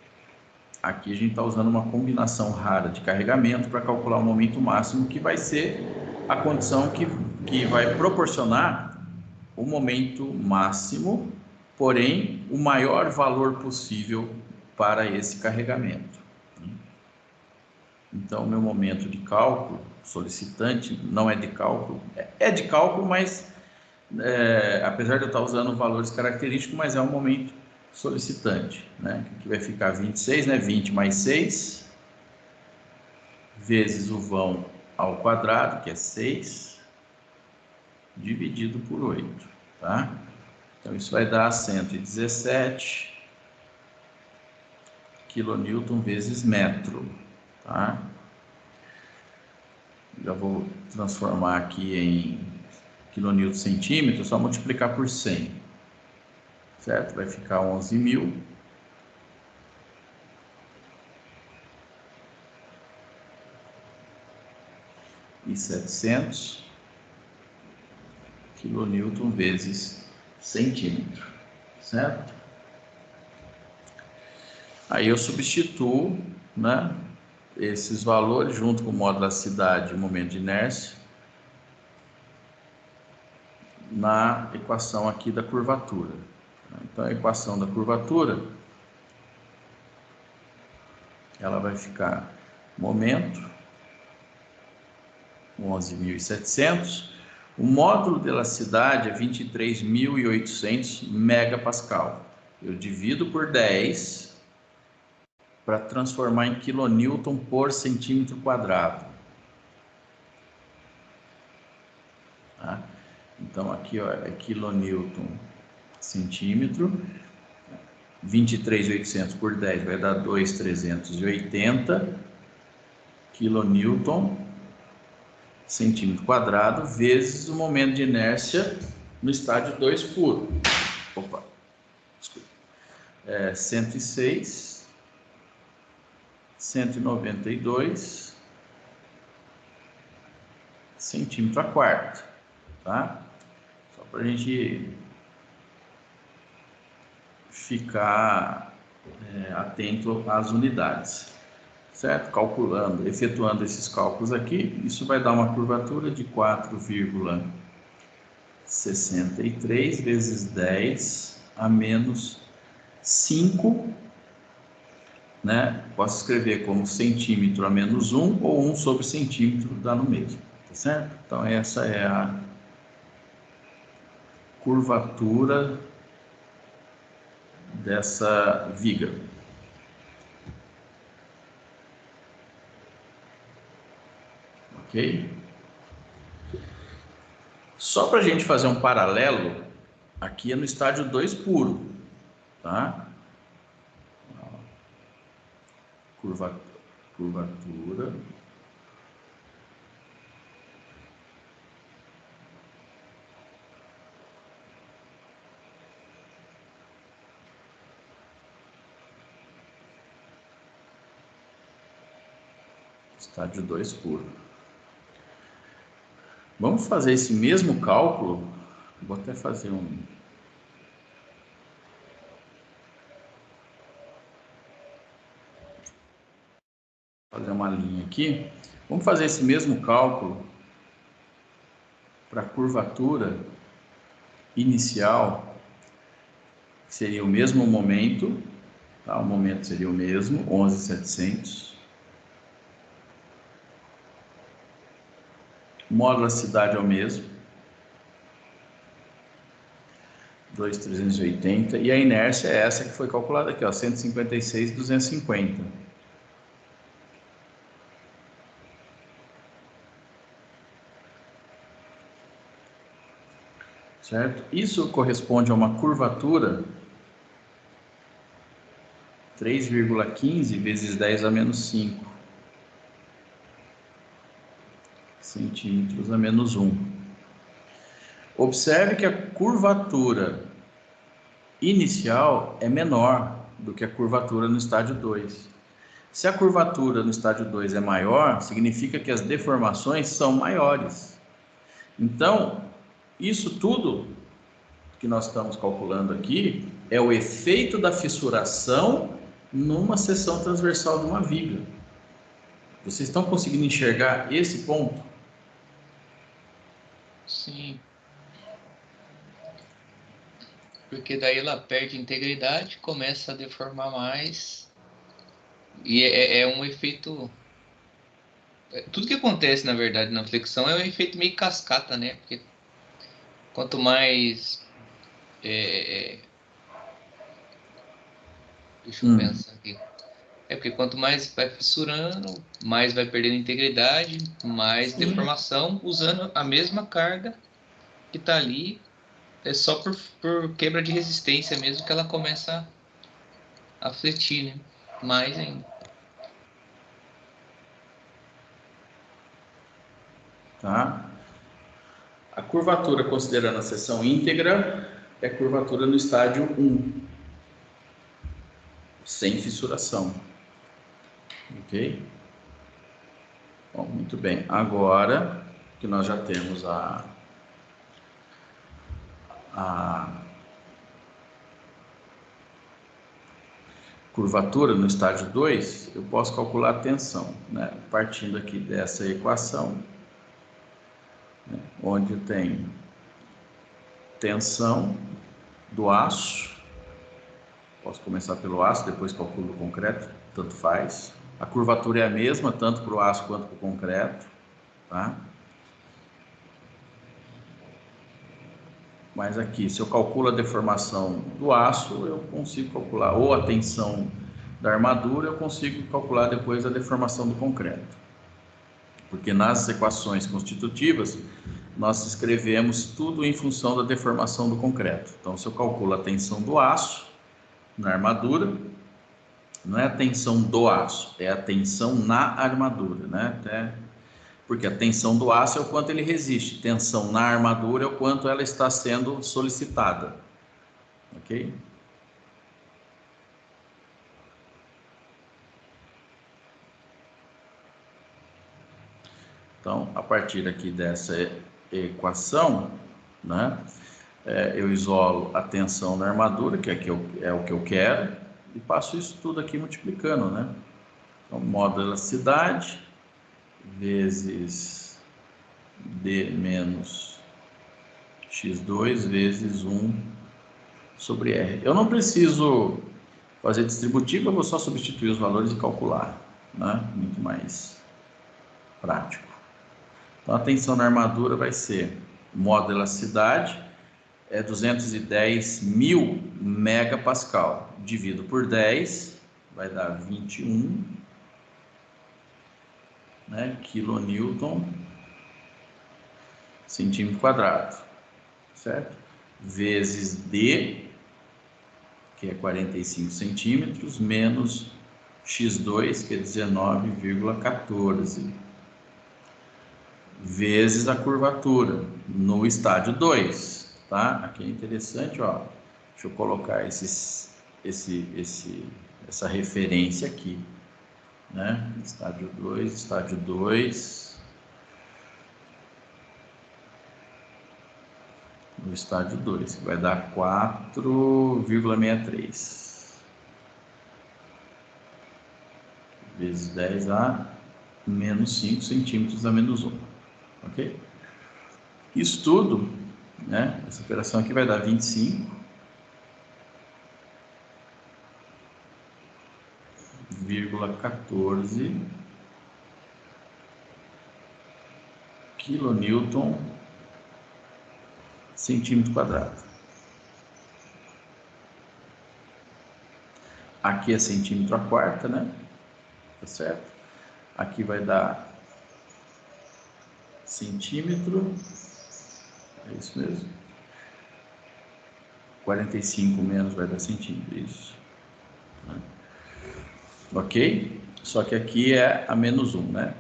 Aqui a gente está usando uma combinação rara de carregamento para calcular o momento máximo, que vai ser a condição que vai proporcionar o momento máximo, porém o maior valor possível para esse carregamento. Então, o meu momento de cálculo solicitante não é de cálculo, é de cálculo, mas apesar de eu estar usando valores característicos, mas é um momento solicitante, né? Que vai ficar 26, né? 20 mais 6, vezes o vão ao quadrado, que é 6, dividido por 8, tá? Então, isso vai dar 117 kN vezes metro, tá? Já vou transformar aqui em kN centímetro, só multiplicar por 100, certo? Vai ficar 11.000. E 700 kN vezes centímetro, certo? Aí eu substituo, né, esses valores junto com o módulo da elasticidade e o momento de inércia na equação aqui da curvatura. Então a equação da curvatura, ela vai ficar momento 11.700, o módulo de elasticidade é 23.800 megapascal. Eu divido por 10 para transformar em quilonewton por centímetro quadrado. Tá? Então aqui, ó, é quilonewton centímetro, 23.800 por 10 vai dar 2.380 quilonewton centímetro quadrado, vezes o momento de inércia no estádio 2 puro. Opa, desculpa. 106, 192 centímetro a quarto, tá? Só para a gente ficar atento às unidades, certo? Calculando, efetuando esses cálculos aqui, isso vai dar uma curvatura de 4,63 vezes 10 a menos 5, né? Posso escrever como centímetro a menos 1 ou 1 sobre centímetro, dá no mesmo, tá certo? Então essa é a curvatura dessa viga. Ok? Só para a gente fazer um paralelo, aqui é no estágio 2 puro, tá? Curvatura. Estágio 2 puro. Vamos fazer esse mesmo cálculo. Vou até fazer uma linha aqui. Vamos fazer esse mesmo cálculo para a curvatura inicial, que seria o mesmo momento, tá? O momento seria o mesmo, 11.700. O módulo da cidade é o mesmo, 2.380, e a inércia é essa que foi calculada aqui, ó, 156.250. Certo? Isso corresponde a uma curvatura 3,15 vezes 10 a menos 5 centímetros a menos 1. Observe que a curvatura inicial é menor do que a curvatura no estágio 2. Se a curvatura no estágio 2 é maior, significa que as deformações são maiores. Então, isso tudo que nós estamos calculando aqui é o efeito da fissuração numa seção transversal de uma viga. Vocês estão conseguindo enxergar esse ponto? Sim. Porque daí ela perde integridade, começa a deformar mais. E é um efeito... Tudo que acontece, na verdade, na flexão é um efeito meio cascata, né? Porque quanto mais... Deixa eu pensar aqui. Porque quanto mais vai fissurando, mais vai perdendo integridade, mais Sim. Deformação, usando a mesma carga que está ali. É só por quebra de resistência mesmo que ela começa a fletir, né? Mais ainda. Tá? A curvatura, considerando a seção íntegra, é curvatura no estágio 1, sem fissuração. Ok? Bom, muito bem. Agora que nós já temos a curvatura no estágio 2, eu posso calcular a tensão, né? Partindo aqui dessa equação, né? Onde tem tensão do aço. Posso começar pelo aço, depois calculo o concreto, tanto faz. A curvatura é a mesma, tanto para o aço quanto para o concreto, tá? Mas aqui, se eu calculo a deformação do aço, eu consigo calcular, ou a tensão da armadura, eu consigo calcular depois a deformação do concreto. Porque nas equações constitutivas, nós escrevemos tudo em função da deformação do concreto. Então, se eu calculo a tensão do aço na armadura, não é a tensão do aço, é a tensão na armadura, né? Porque a tensão do aço é o quanto ele resiste, tensão na armadura é o quanto ela está sendo solicitada, ok? Então, a partir aqui dessa equação, né, eu isolo a tensão na armadura, que é o que eu quero, e passo isso tudo aqui multiplicando, né? Então, módulo elasticidade vezes D menos x2 vezes 1 sobre R. Eu não preciso fazer distributivo, eu vou só substituir os valores e calcular, né? Muito mais prático. Então, a tensão na armadura vai ser módulo elasticidade, é 210 mil megapascal, dividido por 10, vai dar 21, né, quilonewton centímetro quadrado, certo? Vezes D, que é 45 centímetros, menos x2, que é 19,14, vezes a curvatura no estádio 2, tá? Aqui é interessante, ó. Deixa eu colocar essa referência aqui, né? Estádio 2, no estádio 2, que vai dar 4,63 vezes 10 a menos 5 centímetros a menos 1, ok? Isso tudo, né? Essa operação aqui vai dar 25,14 quilonewton centímetro quadrado. Aqui é centímetro a quarta, né? Tá certo? Aqui vai dar centímetro, é isso mesmo. 45 menos vai dar centímetro, isso. Ok? Só que aqui é a menos 1, né?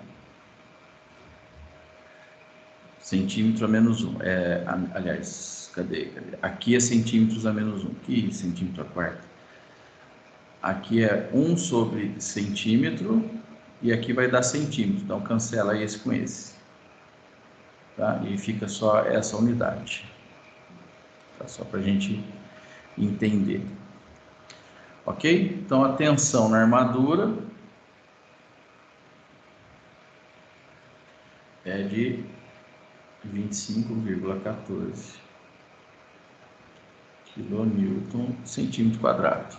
Centímetro a menos 1. Aliás, cadê? Aqui é centímetros a menos 1. Aqui, centímetro a quarta. Aqui é 1 sobre centímetro e aqui vai dar centímetro. Então, cancela esse com esse. Tá? E fica só essa unidade. Tá? Só para a gente entender. Ok? Então, a tensão na armadura é de 25,14 quilonewton centímetro quadrado.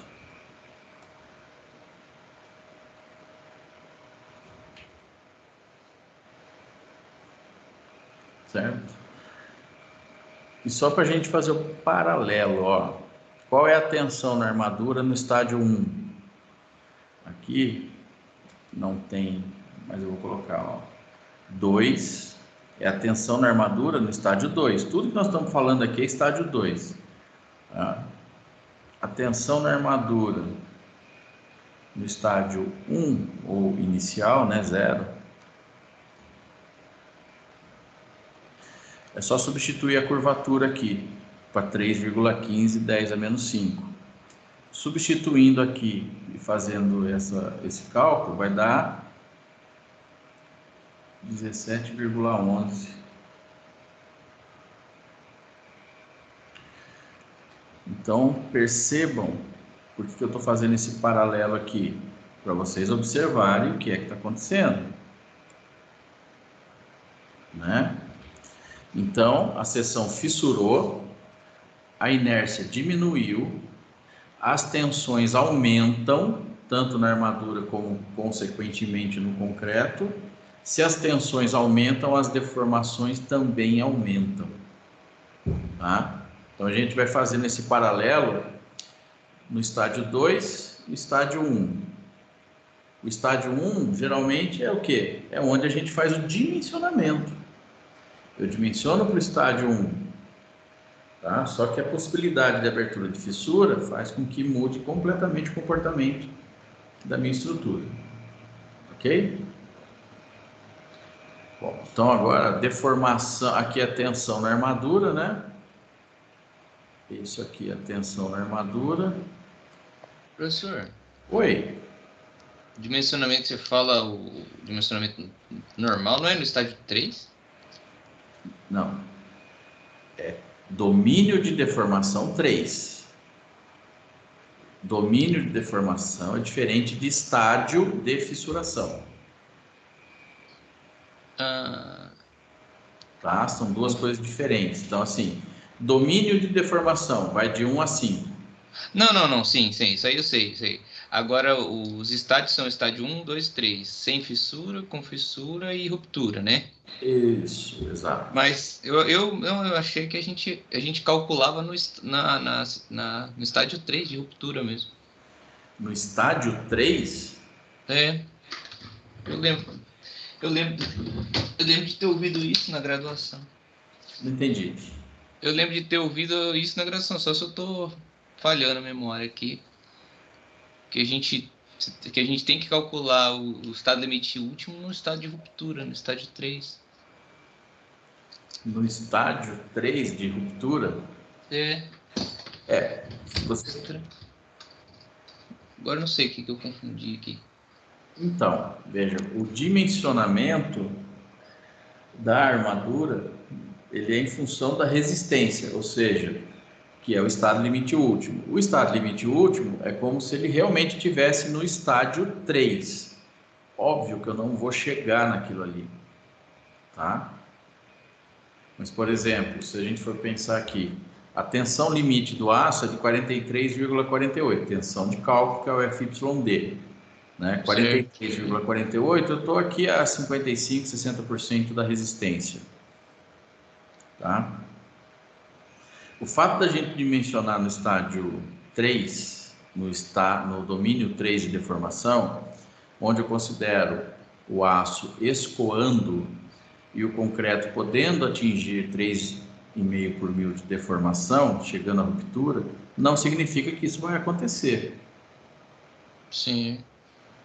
Certo? E só para a gente fazer o paralelo, ó. Qual é a tensão na armadura no estádio 1? Aqui não tem, mas eu vou colocar, ó. 2 é a tensão na armadura no estádio 2. Tudo que nós estamos falando aqui é estádio 2. Tá? A tensão na armadura no estádio 1, ou inicial, né, 0, é só substituir a curvatura aqui para 3,15, 10 a menos 5. Substituindo aqui e fazendo esse cálculo, vai dar 17,11. Então, percebam por que eu estou fazendo esse paralelo aqui, para vocês observarem o que é que está acontecendo, né? Então, a seção fissurou, a inércia diminuiu, as tensões aumentam, tanto na armadura como, consequentemente, no concreto. Se as tensões aumentam, as deformações também aumentam. Tá? Então, a gente vai fazendo esse paralelo no estádio 2 e estádio 1. O estádio 1, geralmente, é o quê? É onde a gente faz o dimensionamento. Eu dimensiono para o estádio 1. Tá? Só que a possibilidade de abertura de fissura faz com que mude completamente o comportamento da minha estrutura. Ok? Bom, então agora a deformação, aqui é a tensão na armadura, né? Isso aqui é a tensão na armadura. Professor. Oi. Dimensionamento, você fala o dimensionamento normal, não é no estádio 3? Não. É domínio de deformação 3. Domínio de deformação é diferente de estádio de fissuração. Tá? São duas coisas diferentes. Então, assim, domínio de deformação vai de 1 a 5. Não, sim, isso aí eu sei. Agora, os estádios são estádio 1, 2, 3, sem fissura, com fissura e ruptura, né? Isso, exato. Mas eu achei que a gente calculava no estádio 3 de ruptura mesmo. No estádio 3? É, eu lembro de ter ouvido isso na graduação. Não entendi. Eu lembro de ter ouvido isso na graduação, só se eu tô falhando a memória aqui. Que a gente tem que calcular o estado limite último no estado de ruptura, no estádio 3. No estádio 3 de ruptura? É. Você... Agora não sei o que eu confundi aqui. Então, veja, o dimensionamento da armadura, ele é em função da resistência, ou seja, que é o estado limite último. O estado limite último é como se ele realmente estivesse no estádio 3. Óbvio que eu não vou chegar naquilo ali, tá? Mas, por exemplo, se a gente for pensar aqui, a tensão limite do aço é de 43,48, tensão de cálculo, que é o FYD, né? 43,48, eu estou aqui a 55, 60% da resistência, tá? O fato da gente dimensionar no estádio 3, no domínio 3 de deformação, onde eu considero o aço escoando e o concreto podendo atingir 3,5 por mil de deformação, chegando à ruptura, não significa que isso vai acontecer. Sim.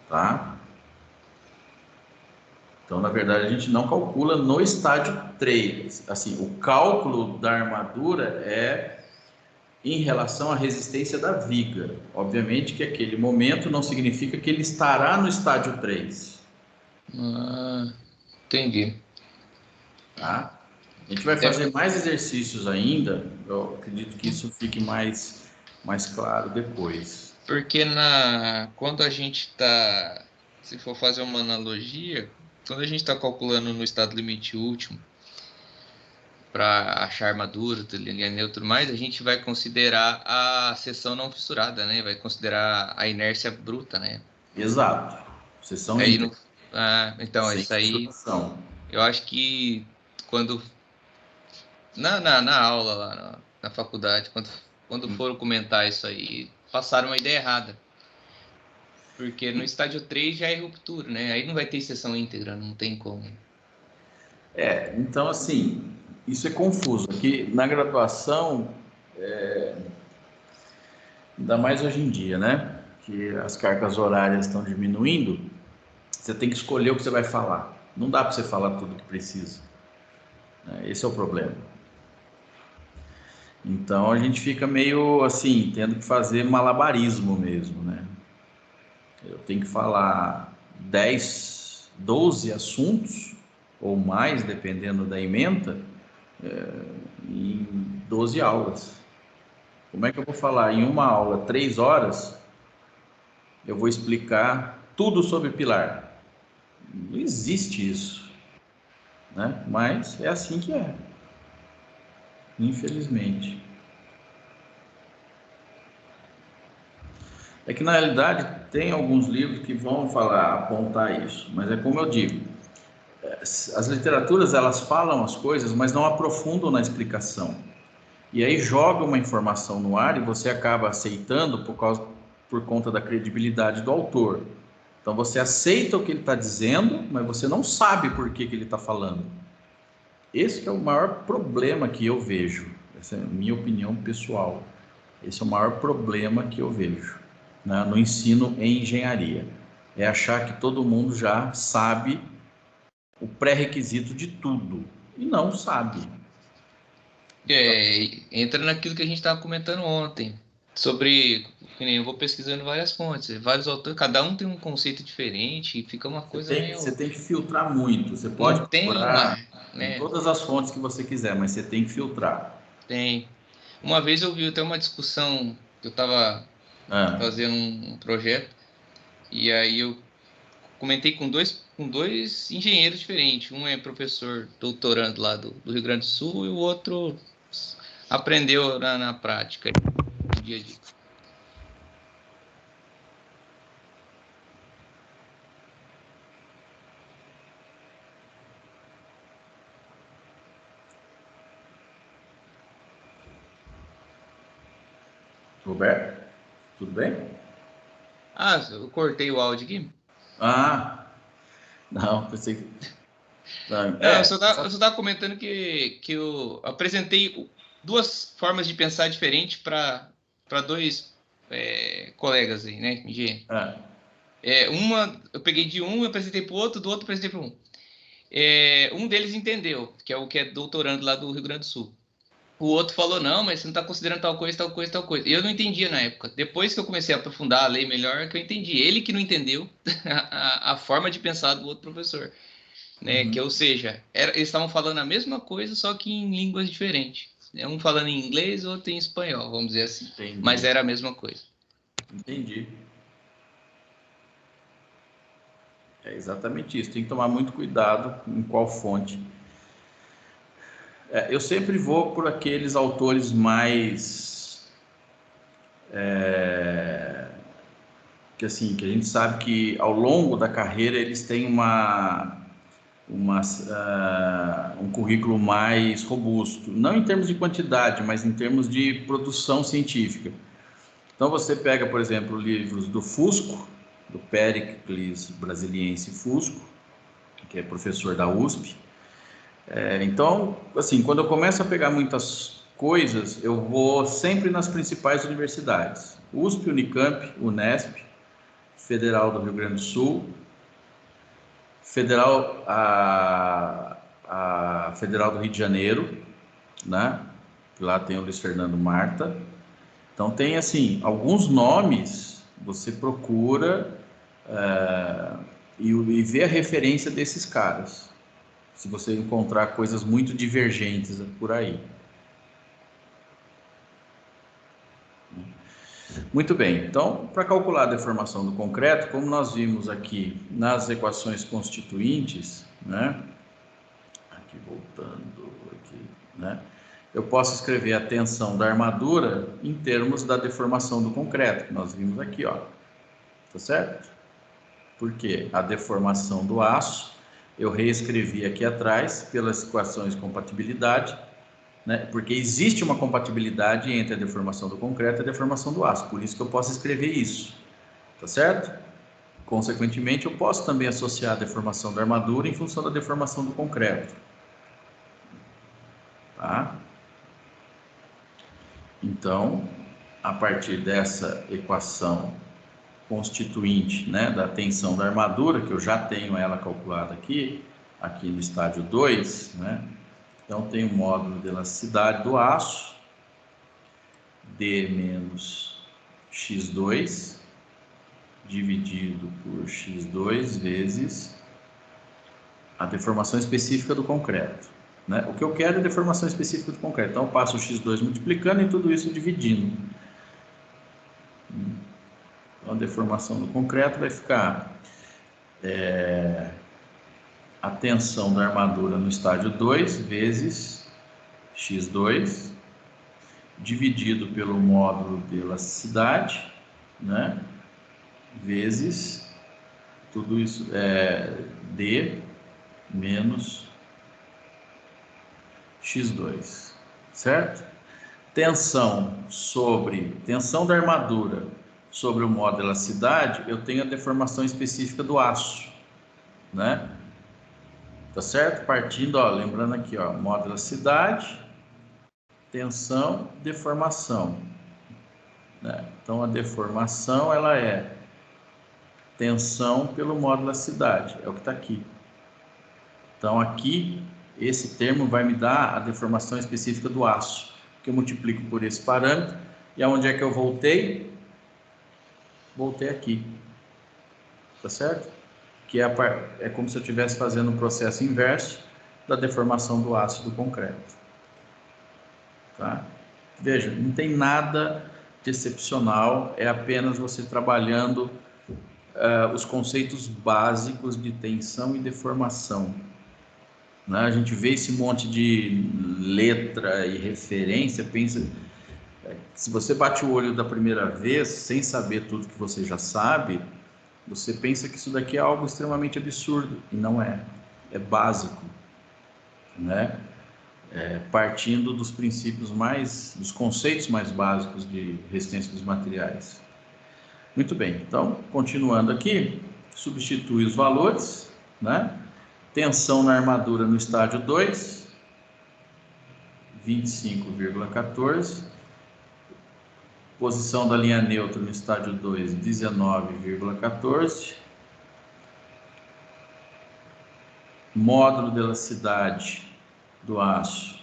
Tá? Então, na verdade, a gente não calcula no estádio 3. Assim, o cálculo da armadura é em relação à resistência da viga. Obviamente que aquele momento não significa que ele estará no estádio 3. Entendi. Tá? A gente vai fazer mais exercícios ainda, eu acredito que isso fique mais claro depois. Porque quando a gente está, se for fazer uma analogia, quando a gente está calculando no estado limite último, para achar armadura, tudo tudo mais, a gente vai considerar a seção não fissurada, né? Vai considerar a inércia bruta, né? Exato. Seção aí íntegra. Então, sem isso aí, fissuração. eu acho que quando na aula lá na faculdade, quando foram comentar isso aí, passaram uma ideia errada. Porque no estádio 3 já é ruptura, né? Aí não vai ter seção íntegra, não tem como. Então, assim, isso é confuso. Aqui na graduação, ainda mais hoje em dia, né? Que as cargas horárias estão diminuindo, você tem que escolher o que você vai falar. Não dá para você falar tudo que precisa. Esse é o problema. Então a gente fica meio assim, tendo que fazer malabarismo mesmo, né? Eu tenho que falar 10, 12 assuntos ou mais, dependendo da ementa, em 12 aulas. Como é que eu vou falar em uma aula, 3 horas, eu vou explicar tudo sobre pilar? Não existe isso, né? Mas é assim que é, infelizmente. É que na realidade tem alguns livros que vão apontar isso, mas é como eu digo, as literaturas elas falam as coisas, mas não aprofundam na explicação. E aí joga uma informação no ar e você acaba aceitando por conta da credibilidade do autor. Então você aceita o que ele está dizendo, mas você não sabe por que ele está falando. Esse que é o maior problema que eu vejo. Essa é a minha opinião pessoal. Esse é o maior problema que eu vejo, né, no ensino em engenharia. É achar que todo mundo já sabe o pré-requisito de tudo. E não sabe. Entra naquilo que a gente estava comentando ontem. Sobre, eu vou pesquisando várias fontes, vários autores, cada um tem um conceito diferente e fica uma coisa meio... Você tem que filtrar muito. Você pode Não tem procurar em né? todas as fontes que você quiser, mas você tem que filtrar. Tem. Uma vez eu vi até uma discussão que eu estava fazendo um projeto. E aí eu comentei com dois engenheiros diferentes. Um é professor doutorando lá do Rio Grande do Sul e o outro aprendeu na prática, no dia a dia. Roberto, tudo bem? Eu cortei o áudio aqui? Não, pensei que... Não, eu só estava comentando que eu apresentei duas formas de pensar diferentes para dois colegas aí, né, engenheiro. Uma eu peguei de um, eu apresentei para o outro, do outro eu apresentei para um. Um deles entendeu, que é o que é doutorando lá do Rio Grande do Sul. O outro falou, não, mas você não está considerando tal coisa, tal coisa, tal coisa. E eu não entendia na época. Depois que eu comecei a aprofundar a lei melhor, que eu entendi. Ele que não entendeu a forma de pensar do outro professor. Né? Que, ou seja, eles estavam falando a mesma coisa, só que em línguas diferentes. Um falando em inglês, outro em espanhol, vamos dizer assim. Entendi. Mas era a mesma coisa. Entendi. É exatamente isso. Tem que tomar muito cuidado em qual fonte. Eu sempre vou por aqueles autores mais... que assim, que a gente sabe que ao longo da carreira eles têm um currículo mais robusto, não em termos de quantidade, mas em termos de produção científica. Então você pega, por exemplo, livros do Fusco, do Péricles Brasiliense Fusco, que é professor da USP. Então, assim, quando eu começo a pegar muitas coisas, eu vou sempre nas principais universidades: USP, Unicamp, Unesp, Federal do Rio Grande do Sul, a Federal do Rio de Janeiro, né? Lá tem o Luiz Fernando Marta. Então tem assim alguns nomes, você procura e vê a referência desses caras, se você encontrar coisas muito divergentes por aí. Muito bem, então, para calcular a deformação do concreto, como nós vimos aqui nas equações constituintes, né? Aqui voltando, né? Eu posso escrever a tensão da armadura em termos da deformação do concreto, que nós vimos aqui, ó. Tá certo? Porque a deformação do aço, eu reescrevi aqui atrás pelas equações de compatibilidade, né? Porque existe uma compatibilidade entre a deformação do concreto e a deformação do aço, por isso que eu posso escrever isso, tá certo? Consequentemente, eu posso também associar a deformação da armadura em função da deformação do concreto, tá? Então, a partir dessa equação constituinte, né, da tensão da armadura, que eu já tenho ela calculada aqui no estágio 2, né? Então, tem o módulo de elasticidade do aço, D menos X2, dividido por X2 vezes a deformação específica do concreto, né? O que eu quero é a deformação específica do concreto. Então, eu passo o X2 multiplicando e tudo isso dividindo. Então, a deformação do concreto vai ficar a tensão da armadura no estágio 2 vezes X2 dividido pelo módulo de elasticidade, né? Vezes tudo isso D menos X2, certo? Tensão da armadura sobre o módulo de elasticidade, eu tenho a deformação específica do aço, né? Tá certo? Partindo, ó, lembrando aqui, ó, módulo de elasticidade, tensão, deformação, né? Então a deformação ela é tensão pelo módulo de elasticidade, é o que está aqui. Então aqui esse termo vai me dar a deformação específica do aço, que eu multiplico por esse parâmetro. E aonde é que eu voltei? Voltei aqui, tá certo? Que é como se eu estivesse fazendo um processo inverso da deformação do aço do concreto, tá? Veja, não tem nada excepcional, é apenas você trabalhando os conceitos básicos de tensão e deformação. Né? A gente vê esse monte de letra e referência, pensa... Se você bate o olho da primeira vez, sem saber tudo que você já sabe, você pensa que isso daqui é algo extremamente absurdo, e não é. É básico, né? Partindo dos princípios dos conceitos mais básicos de resistência dos materiais. Muito bem, então, continuando aqui, substitui os valores, né? Tensão na armadura no estágio 2, 25,14. Posição da linha neutra no estágio 2, 19,14. Módulo de elasticidade do aço,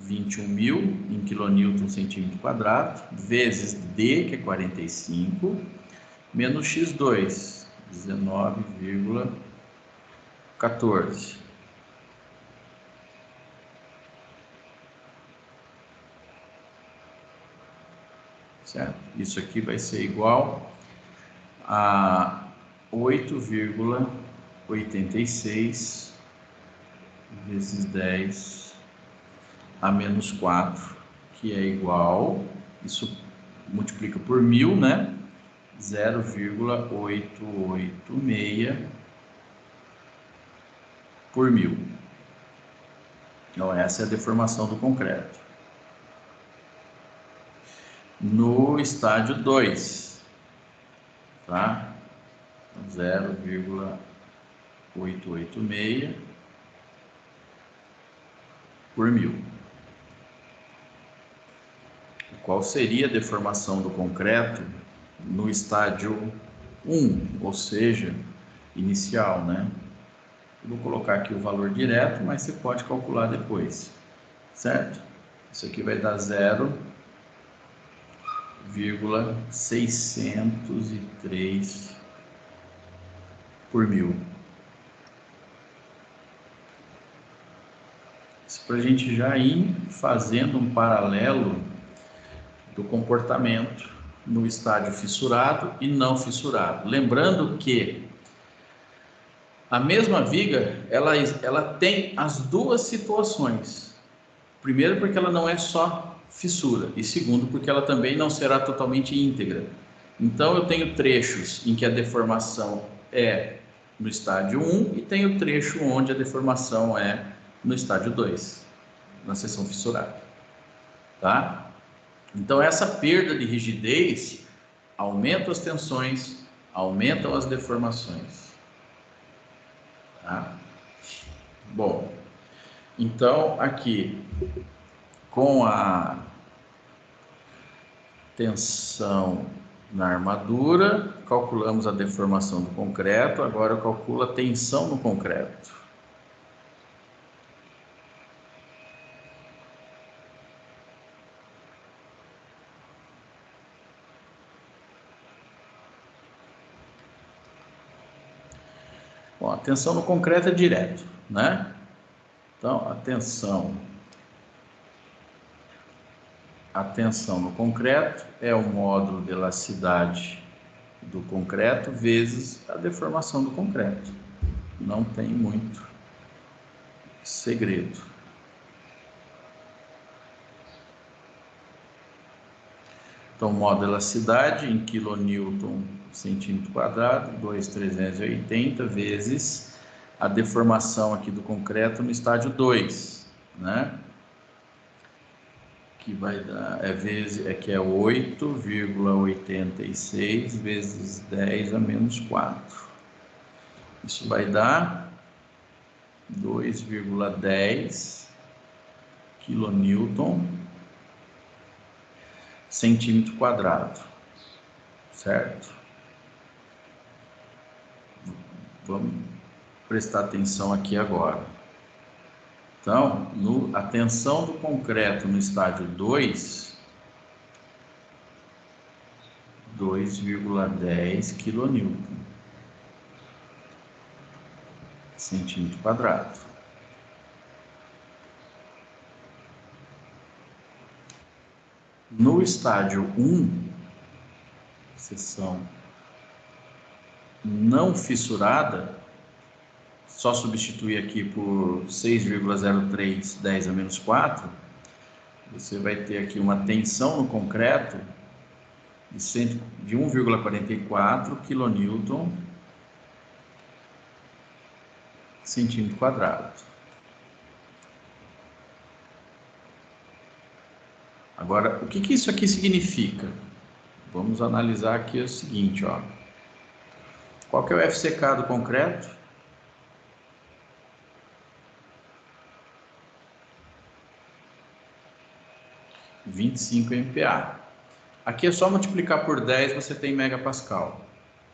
21.000 em quilonewton centímetro quadrado, vezes D, que é 45, menos X2, 19,14. Certo? Isso aqui vai ser igual a 8,86 vezes 10 a menos 4, que é igual, isso multiplica por 1000, né? 0,886 por 1000. Então, essa é a deformação do concreto. No estágio 2, tá? 0,886 por 1000. Qual seria a deformação do concreto no estágio 1, ou seja, inicial, né? Eu vou colocar aqui o valor direto, mas você pode calcular depois, certo? Isso aqui vai dar 0,603 por 1000. Isso para a gente já ir fazendo um paralelo do comportamento no estágio fissurado e não fissurado. Lembrando que a mesma viga, ela tem as duas situações. Primeiro, porque ela não é só fissura, e segundo, porque ela também não será totalmente íntegra. Então, eu tenho trechos em que a deformação é no estágio 1 e tenho trecho onde a deformação é no estágio 2, na seção fissurada. Tá? Então, essa perda de rigidez aumenta as tensões, aumentam as deformações. Tá? Bom, então aqui com a tensão na armadura, calculamos a deformação do concreto, agora eu calculo a tensão no concreto. Bom, a tensão no concreto é direto, né? Então, a tensão no concreto é o módulo de elasticidade do concreto vezes a deformação do concreto. Não tem muito segredo. Então, módulo de elasticidade em quilonewton centímetro quadrado, 2.380 vezes a deformação aqui do concreto no estágio 2, né? Que vai dar, que é 8,86 vezes 10 a menos 4. Isso vai dar 2,10 quilonewton centímetro quadrado, certo? Vamos prestar atenção aqui agora. Então, a tensão do concreto no estágio 2, 2,10 kN centímetro quadrado. No estádio 1, seção não fissurada, só substituir aqui por 6,03, 10 a menos 4, você vai ter aqui uma tensão no concreto de 1,44 kN centímetro quadrado. Agora, o que isso aqui significa? Vamos analisar aqui o seguinte, ó. Qual que é o FCK do concreto? – 25 MPa. Aqui é só multiplicar por 10, você tem megapascal.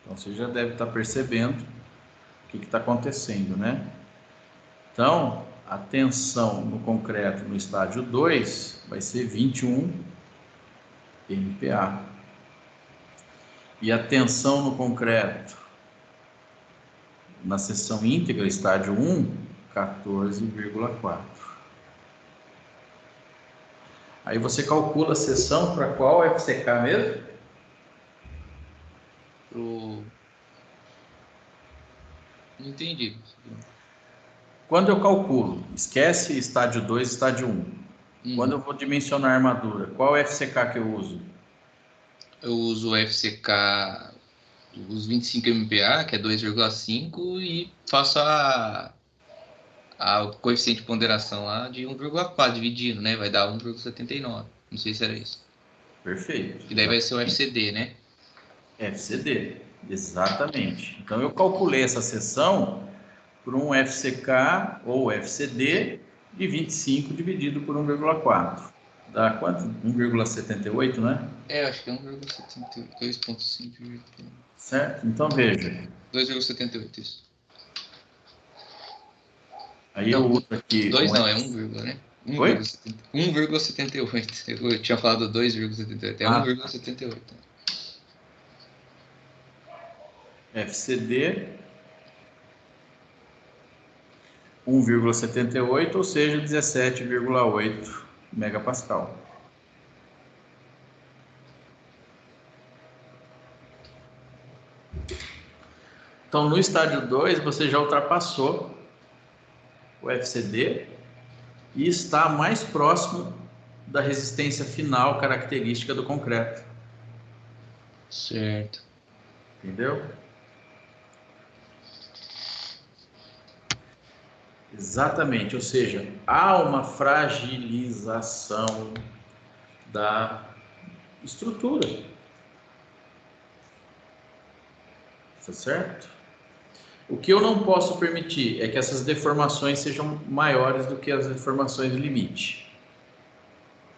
Então, você já deve estar percebendo o que está acontecendo, né? Então, a tensão no concreto no estádio 2 vai ser 21 MPa. E a tensão no concreto na seção íntegra, estádio 1, 14,4. Aí você calcula a seção para qual FCK mesmo? Não entendi. Quando eu calculo, esquece estádio 2, estádio 1. Quando eu vou dimensionar a armadura, qual FCK que eu uso? Eu uso o FCK, os 25 MPa, que é 2,5, e faço o coeficiente de ponderação lá de 1,4 dividindo, né? Vai dar 1,79. Não sei se era isso. Perfeito. E daí vai ser o FCD, né? FCD, exatamente. Então eu calculei essa seção por um FCK ou FCD de 25 dividido por 1,4. Dá quanto? 1,78, né? Acho que é 1,78. 2,5. Certo? Então veja. 2,78, isso. Aí eu uso aqui... 2 não, é 1, né? 1,78. Eu tinha falado 2,78. É 1,78. FCD 1,78, ou seja, 17,8 megapascal. Então, no estádio 2, você já ultrapassou o FCD e está mais próximo da resistência final característica do concreto. Certo. Entendeu? Exatamente, ou seja, há uma fragilização da estrutura. Tá certo? O que eu não posso permitir é que essas deformações sejam maiores do que as deformações do limite.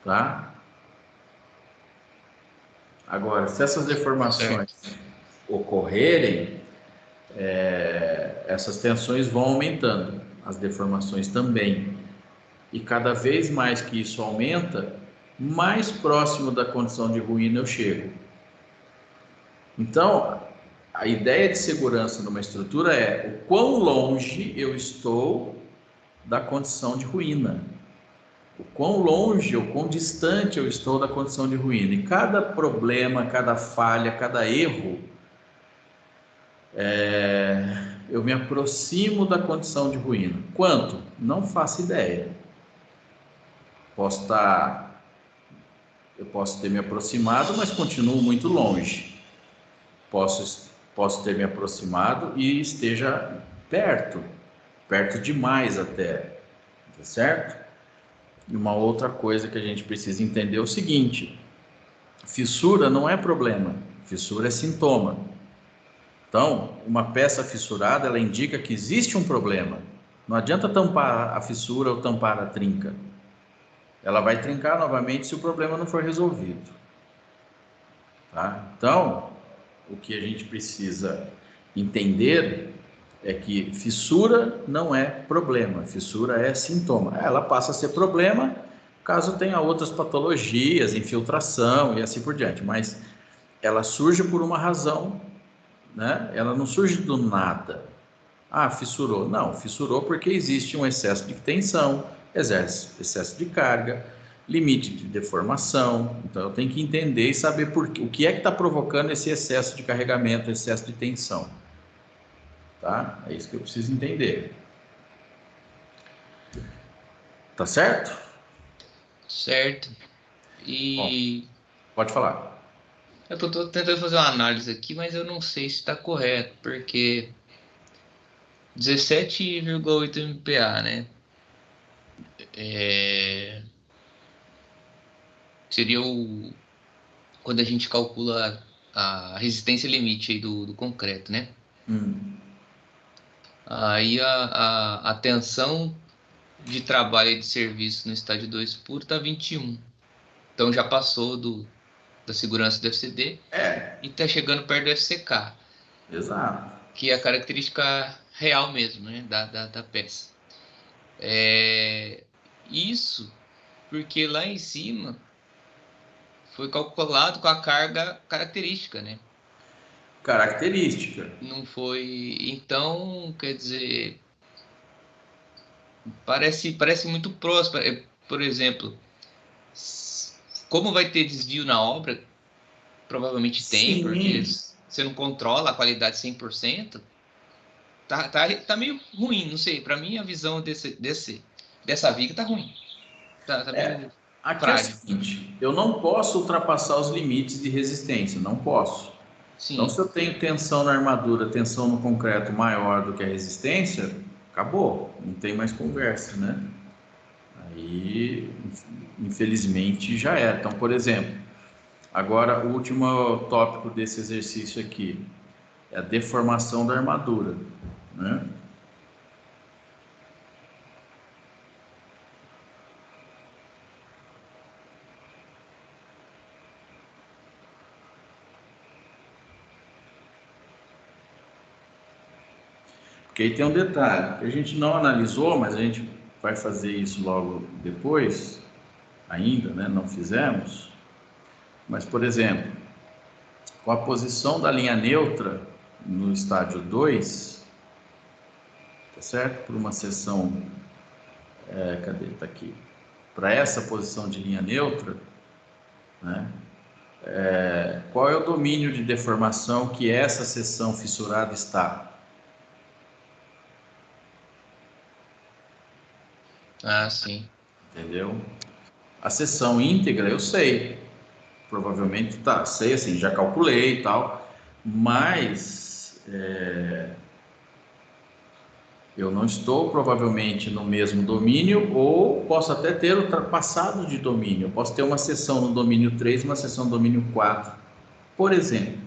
Tá? Agora, se essas deformações ocorrerem, essas tensões vão aumentando, as deformações também. E cada vez mais que isso aumenta, mais próximo da condição de ruína eu chego. Então, a ideia de segurança numa estrutura é o quão longe eu estou da condição de ruína. O quão longe ou quão distante eu estou da condição de ruína. E cada problema, cada falha, cada erro, eu me aproximo da condição de ruína. Quanto? Não faço ideia. Eu posso ter me aproximado, mas continuo muito longe. Posso ter me aproximado e esteja perto demais até, tá certo? E uma outra coisa que a gente precisa entender é o seguinte: fissura não é problema, fissura é sintoma. Então, uma peça fissurada, ela indica que existe um problema. Não adianta tampar a fissura ou tampar a trinca. Ela vai trincar novamente se o problema não for resolvido. Tá? Então, o que a gente precisa entender é que fissura não é problema, fissura é sintoma. Ela passa a ser problema caso tenha outras patologias, infiltração e assim por diante, mas ela surge por uma razão, né? Ela não surge do nada. Ah, fissurou. Não, fissurou porque existe um excesso de tensão, excesso de carga, limite de deformação. Então, eu tenho que entender e saber o que é que está provocando esse excesso de carregamento, excesso de tensão. Tá? É isso que eu preciso entender. Tá certo? Certo. E bom, pode falar. eu estou tentando fazer uma análise aqui, mas eu não sei se está correto, porque 17,8 MPa, né? Seria quando a gente calcula a resistência limite aí do concreto, né? Aí a tensão de trabalho e de serviço no estádio 2 puro está 21. Então já passou da segurança do FCD e está chegando perto do FCK. Exato. Que é a característica real mesmo, né? Da peça. Isso porque lá em cima foi calculado com a carga característica, né? Característica. Não foi... Então, quer dizer... Parece muito próximo. Por exemplo, como vai ter desvio na obra, provavelmente tem, porque você não controla a qualidade 100%, tá meio ruim, não sei. Para mim, a visão dessa viga tá ruim. Tá meio aqui frágil. É o seguinte, eu não posso ultrapassar os limites de resistência, não posso. Sim. Então, se eu tenho tensão na armadura, tensão no concreto maior do que a resistência, acabou, não tem mais conversa, né? Aí, infelizmente, já era. Então, por exemplo, agora o último tópico desse exercício aqui é a deformação da armadura, né? Porque aí tem um detalhe que a gente não analisou, mas a gente vai fazer isso logo depois, ainda, né? Não fizemos. Mas, por exemplo, com a posição da linha neutra no estádio 2, tá certo? Por uma seção, cadê? Tá aqui. Para essa posição de linha neutra, né? Qual é o domínio de deformação que essa seção fissurada está? Ah, sim. Entendeu? A seção íntegra eu sei, provavelmente tá, sei assim, já calculei e tal, mas eu não estou provavelmente no mesmo domínio, ou posso até ter ultrapassado de domínio. Eu posso ter uma seção no domínio 3 e uma seção no domínio 4, por exemplo.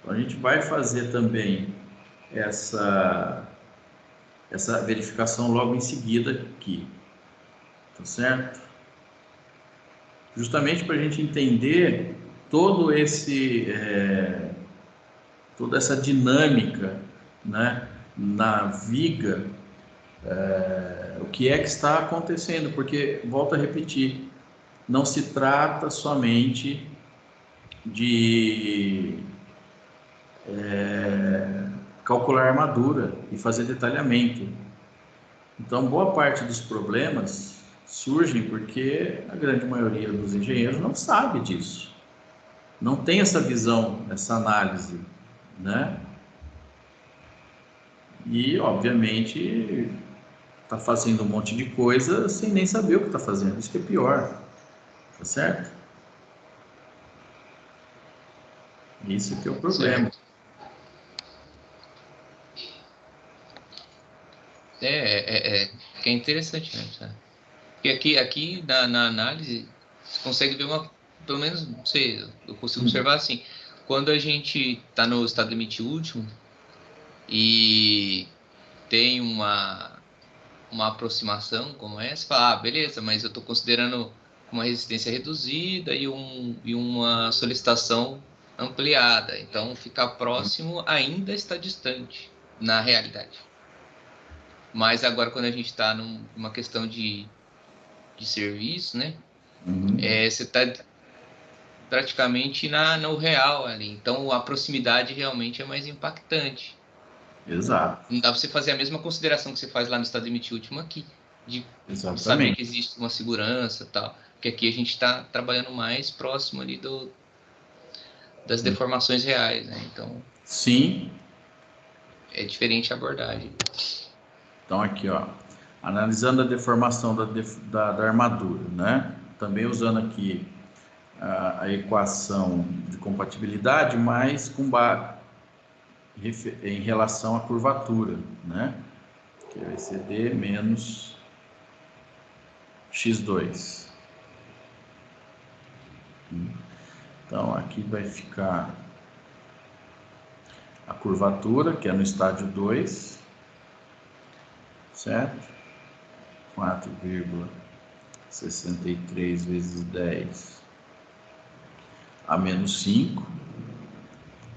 Então, a gente vai fazer também essa verificação logo em seguida aqui, tá certo? Justamente para a gente entender todo toda essa dinâmica, né, na viga, o que é que está acontecendo, porque, volto a repetir, não se trata somente de calcular armadura e fazer detalhamento. Então, boa parte dos problemas surgem porque a grande maioria dos engenheiros não sabe disso, não tem essa visão, essa análise, né? E, obviamente, está fazendo um monte de coisa sem nem saber o que está fazendo. Isso que é pior, tá certo? Isso que é o problema. Certo. Que é interessante mesmo, sabe? Porque aqui na análise, você consegue ver pelo menos, não sei, eu consigo observar assim, quando a gente está no estado limite último e tem uma aproximação como essa, você fala, beleza, mas eu estou considerando uma resistência reduzida e uma solicitação ampliada. Então, ficar próximo ainda está distante, na realidade. Mas agora, quando a gente está numa questão de serviço, né? Você está praticamente no real ali. Então, a proximidade realmente é mais impactante. Exato. Não dá para você fazer a mesma consideração que você faz lá no estado limite último aqui, de saber Exatamente. que existe uma segurança e tal. Porque aqui a gente está trabalhando mais próximo ali das deformações reais, né? Então, sim. É diferente a abordagem. Então, aqui, ó, analisando a deformação da armadura, né? Também usando aqui a equação de compatibilidade, mas em relação à curvatura, né? Que vai ser D menos x2. Então, aqui vai ficar a curvatura, que é no estádio 2, certo? 4,63 vezes 10 a menos 5,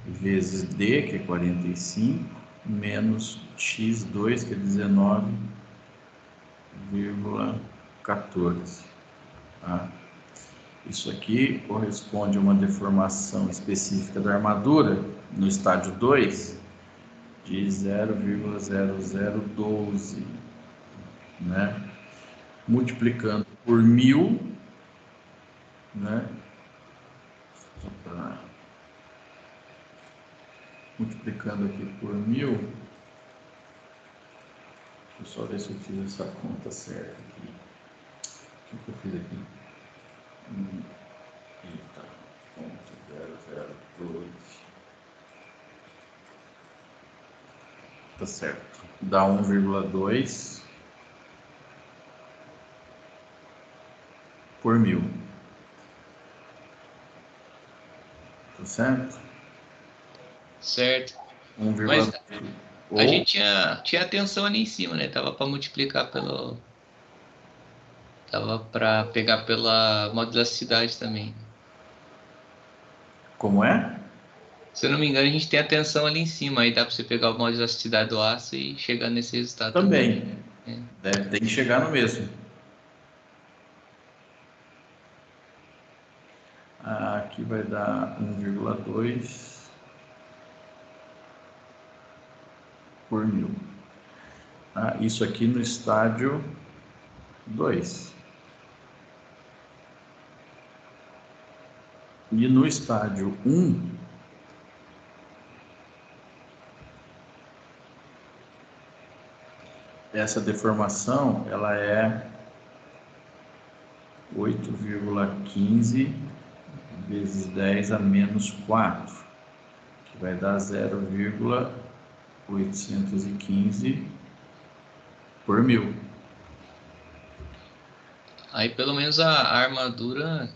vezes D, que é 45, menos x2, que é 19,14. Tá? Isso aqui corresponde a uma deformação específica da armadura no estádio 2 de 0,0012, né? Multiplicando por 1000, né? Multiplicando aqui por 1000, deixa eu só ver se eu fiz essa conta certa aqui. O que eu fiz aqui? Eita, ponto 0,012. Tá certo. Dá 1,2 por 1000. Tá certo? Certo. 1,2. Mas a gente tinha atenção ali em cima, né? Tava para multiplicar Tava para pegar pela modularidade também. Como é? Se eu não me engano, a gente tem atenção ali em cima. Aí dá para você pegar o modo de elasticidade do aço e chegar nesse resultado Também. É. Tem que chegar no mesmo. Aqui vai dar 1,2 por 1000. Isso aqui no estádio 2. E no estádio 1, essa deformação ela é 8,15 vezes 10 a menos 4, que vai dar 0,815 por 1000. Aí pelo menos a armadura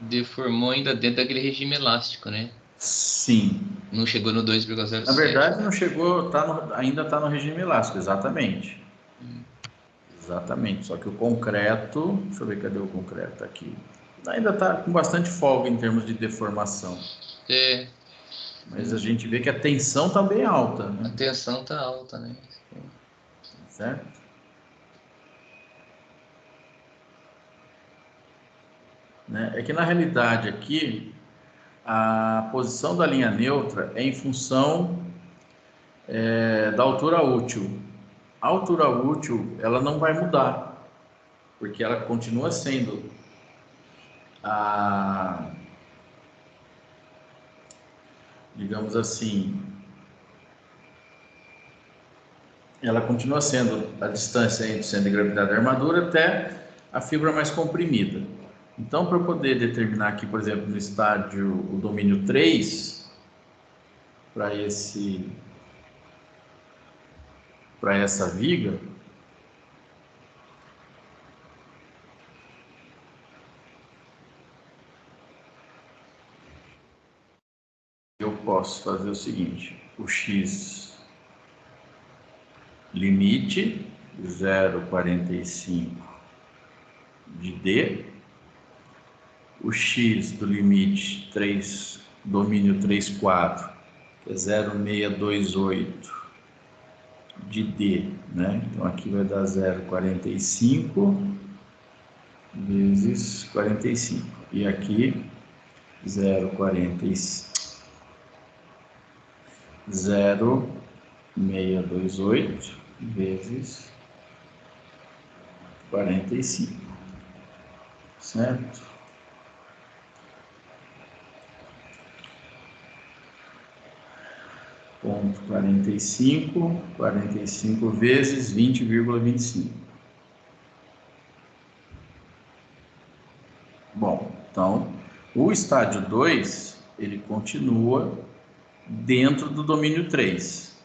deformou ainda dentro daquele regime elástico, né? Sim. Não chegou no 2,07. Na verdade, não chegou, ainda está no regime elástico, exatamente. Exatamente, só que o concreto, deixa eu ver, cadê o concreto aqui? Ainda está com bastante folga em termos de deformação. É. Mas a gente vê que a tensão está bem alta, né? A tensão tá alta, né? Certo? É que na realidade aqui, a posição da linha neutra é em função da altura útil. A altura útil, ela não vai mudar, porque ela continua sendo digamos assim, ela continua sendo a distância entre o centro de gravidade da armadura até a fibra mais comprimida. Então, para eu poder determinar aqui, por exemplo, no estádio, o domínio 3, para essa viga, eu posso fazer o seguinte: o x limite 0,45 de D, o x do limite 3, domínio 3, 4, que é 0,628 de D, né? Então aqui vai dar 0,45 vezes 45. E aqui 0,628 vezes 45. certo? Ponto 45 vezes 20,25. Bom, então, o estádio 2, ele continua dentro do domínio 3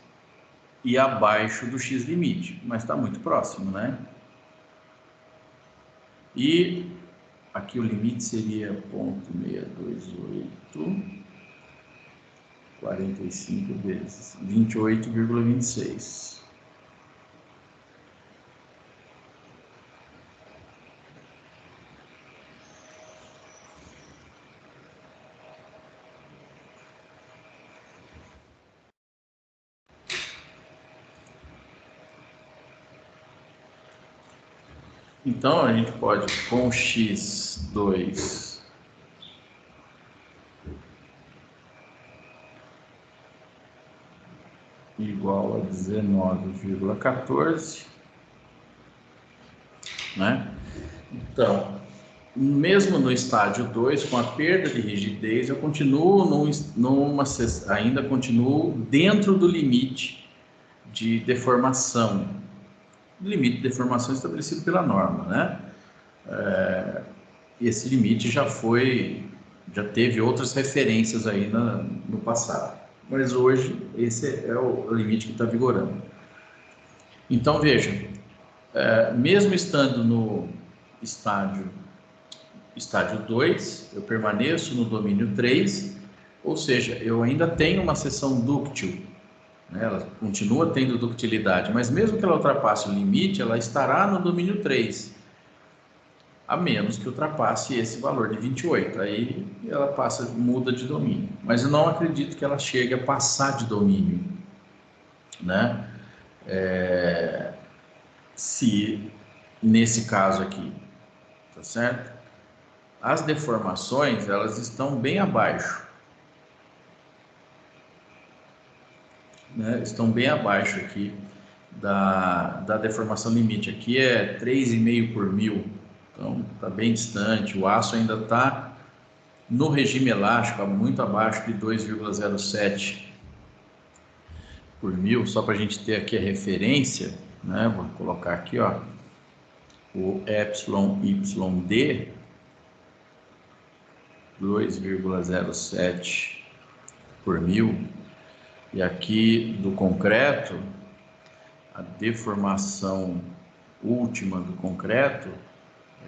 e abaixo do x-limite, mas está muito próximo, né? E aqui o limite seria 0,628, 45 vezes 28,26. Então, a gente pode, com x2 igual a 19,14, né? Então, mesmo no estádio 2, com a perda de rigidez, eu continuo ainda continuo dentro do limite de deformação. Limite de deformação estabelecido pela norma, né? Esse limite já teve outras referências aí no passado, mas hoje esse é o limite que está vigorando. Então veja, mesmo estando no estádio 2, eu permaneço no domínio 3, ou seja, eu ainda tenho uma seção dúctil, né? Ela continua tendo ductilidade, mas mesmo que ela ultrapasse o limite, ela estará no domínio 3, a menos que ultrapasse esse valor de 28, aí ela muda de domínio, mas eu não acredito que ela chegue a passar de domínio, né? Se nesse caso aqui, tá certo? As deformações, elas estão bem abaixo, né? Estão bem abaixo aqui da deformação limite. Aqui é 3,5 por mil, então está bem distante. O aço ainda está no regime elástico, muito abaixo de 2,07 por mil. Só para a gente ter aqui a referência, né? Vou colocar aqui, ó, o EYD, 2,07 por mil. E aqui do concreto, a deformação última do concreto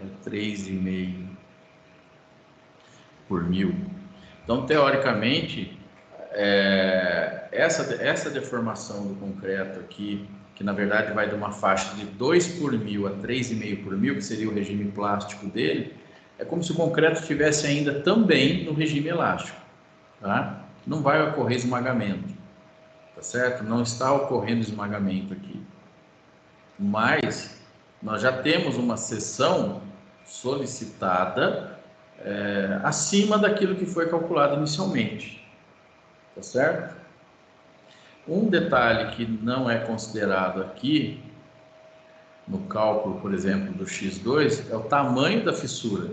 é 3,5 por mil. Então, teoricamente, essa deformação do concreto aqui, que na verdade vai de uma faixa de 2 por mil a 3,5 por mil, que seria o regime plástico dele, é como se o concreto estivesse ainda também no regime elástico, tá? Não vai ocorrer esmagamento, tá certo? Não está ocorrendo esmagamento aqui. Mas nós já temos uma seção solicitada acima daquilo que foi calculado inicialmente, tá certo? Um detalhe que não é considerado aqui no cálculo, por exemplo, do x2 é o tamanho da fissura,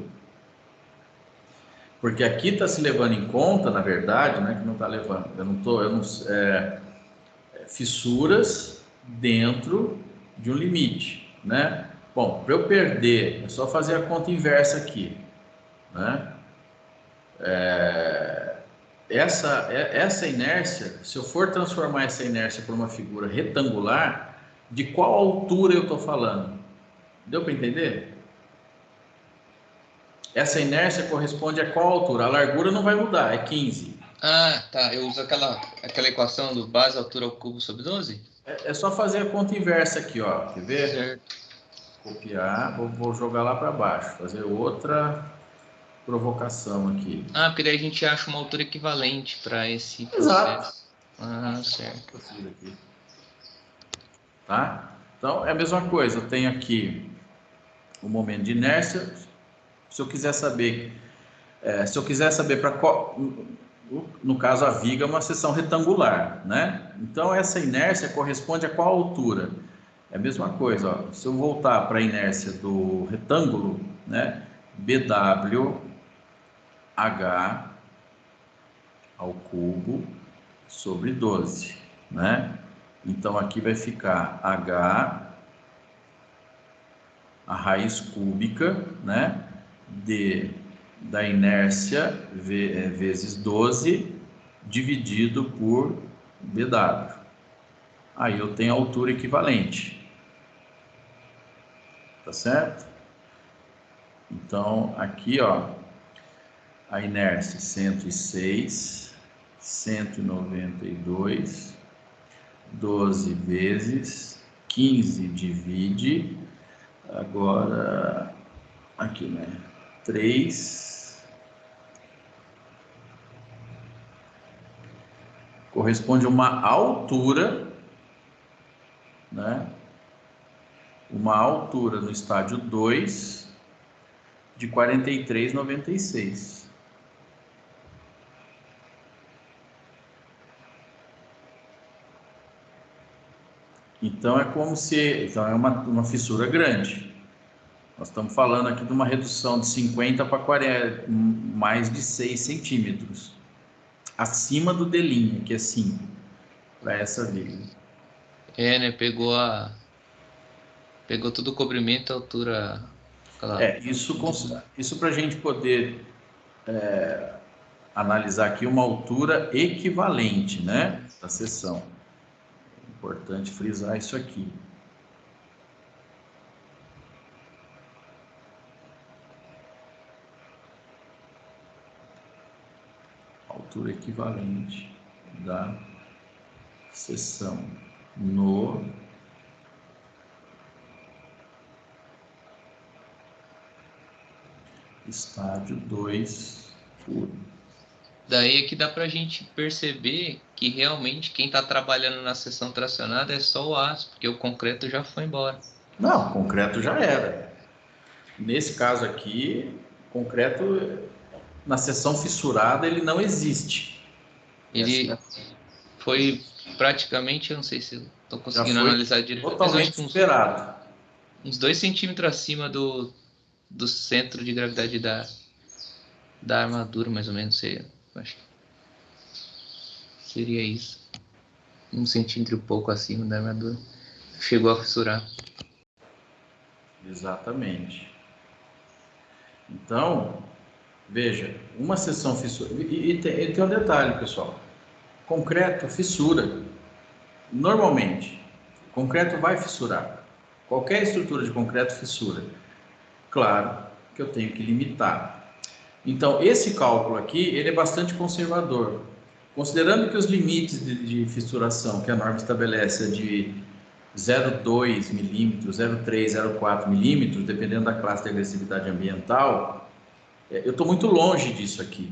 porque aqui está se levando em conta, na verdade, né, que não está levando, fissuras dentro de um limite, né? Bom, para eu perder, é só fazer a conta inversa aqui, né? Essa inércia, se eu for transformar essa inércia por uma figura retangular, de qual altura eu estou falando? Deu para entender? Essa inércia corresponde a qual altura? A largura não vai mudar, é 15. Ah, tá. Eu uso aquela equação do base altura ao cubo sobre 12? É só fazer a conta inversa aqui, ó. Quer ver? Certo. Copiar, vou jogar lá para baixo, fazer outra provocação aqui. Ah, porque daí a gente acha uma altura equivalente para esse processo. Exato. Ah, certo. Aqui. Tá? Então, é a mesma coisa. Eu tenho aqui o momento de inércia. Se eu quiser saber para qual... No caso, a viga é uma seção retangular, né? Então, essa inércia corresponde a qual altura? É a mesma coisa, ó. Se eu voltar para a inércia do retângulo, né? BWH ao cubo sobre 12, né? Então, aqui vai ficar H, a raiz cúbica, né? Da inércia vezes 12, dividido por BW. Aí eu tenho a altura equivalente. Tá certo? Então, aqui, ó, a inércia 106, 192, 12 vezes 15 divide, agora, aqui, né, 3, corresponde a uma altura, né, uma altura no estágio 2 de 43,96. Então é como se, então é uma fissura grande. Nós estamos falando aqui de uma redução de 50 para 40, mais de 6 centímetros, acima do D', que é 5, para essa viga. Né? Pegou todo o cobrimento, a altura. Isso para a gente poder analisar aqui uma altura equivalente, né, da seção. É importante frisar isso aqui. Altura equivalente da seção no estádio 2 puro. Daí é que dá para a gente perceber que realmente quem está trabalhando na seção tracionada é só o aço, porque o concreto já foi embora. Não, o concreto já era. Nesse caso aqui, concreto na seção fissurada ele não existe. Ele foi praticamente, eu não sei se estou Já conseguindo foi analisar direito, mas eu acho totalmente que superado. uns 2 centímetros acima do centro de gravidade da armadura, mais ou menos, acho que seria isso. 1 centímetro e pouco acima da armadura. Chegou a fissurar. Exatamente. Então, veja, uma seção fissurada. E tem um detalhe, pessoal. Concreto fissura. Normalmente, concreto vai fissurar. Qualquer estrutura de concreto fissura. Claro que eu tenho que limitar. Então, esse cálculo aqui, ele é bastante conservador. Considerando que os limites de fissuração que a norma estabelece é de 0,2 milímetros, 0,3, 0,4 milímetros, dependendo da classe de agressividade ambiental, eu estou muito longe disso aqui.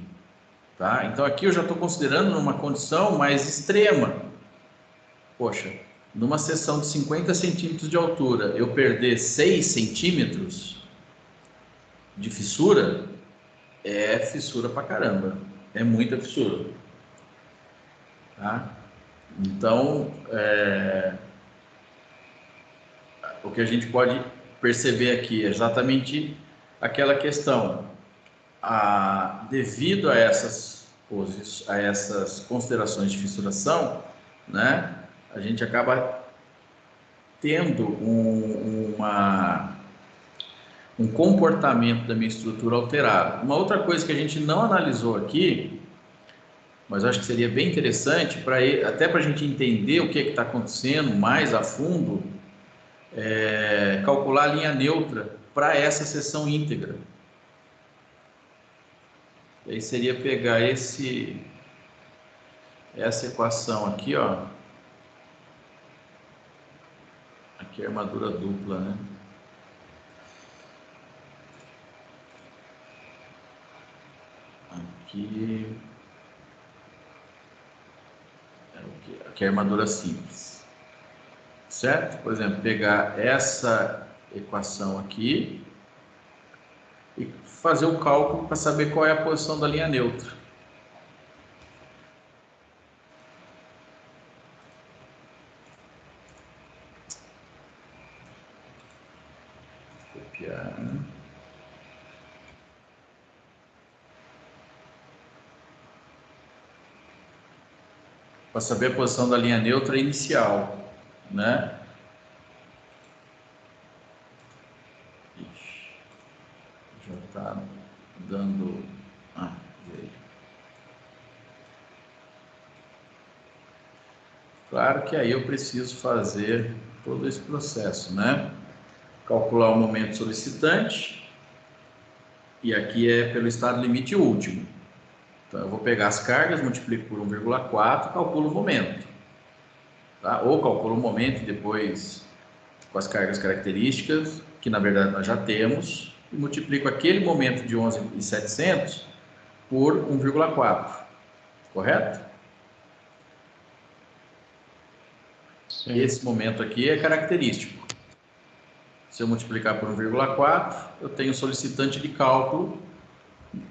Tá? Então, aqui eu já estou considerando numa condição mais extrema. Poxa, numa seção de 50 centímetros de altura, eu perder 6 centímetros de fissura, é fissura pra caramba. É muita fissura. Tá? Então, o que a gente pode perceber aqui é exatamente aquela questão. Devido a essas considerações de fissuração, né, a gente acaba tendo um comportamento da minha estrutura alterado. Uma outra coisa que a gente não analisou aqui, mas acho que seria bem interessante, até para a gente entender o que está acontecendo mais a fundo, calcular a linha neutra para essa seção íntegra. E aí seria pegar essa equação aqui, ó. Aqui é armadura dupla, né? Aqui é armadura simples. Certo? Por exemplo, pegar essa equação aqui e fazer o cálculo para saber qual é a posição da linha neutra. Copiar. para saber a posição da linha neutra inicial, né? Ixi, já está dando... Ah, veio. Claro que aí eu preciso fazer todo esse processo, né? Calcular o momento solicitante, e aqui é pelo estado limite último. Então, eu vou pegar as cargas, multiplico por 1,4, calculo o momento. Tá? Ou calculo o momento e depois com as cargas características, que na verdade nós já temos, e multiplico aquele momento de 11.700 por 1,4. Correto? Sim. Esse momento aqui é característico. Se eu multiplicar por 1,4, eu tenho solicitante de cálculo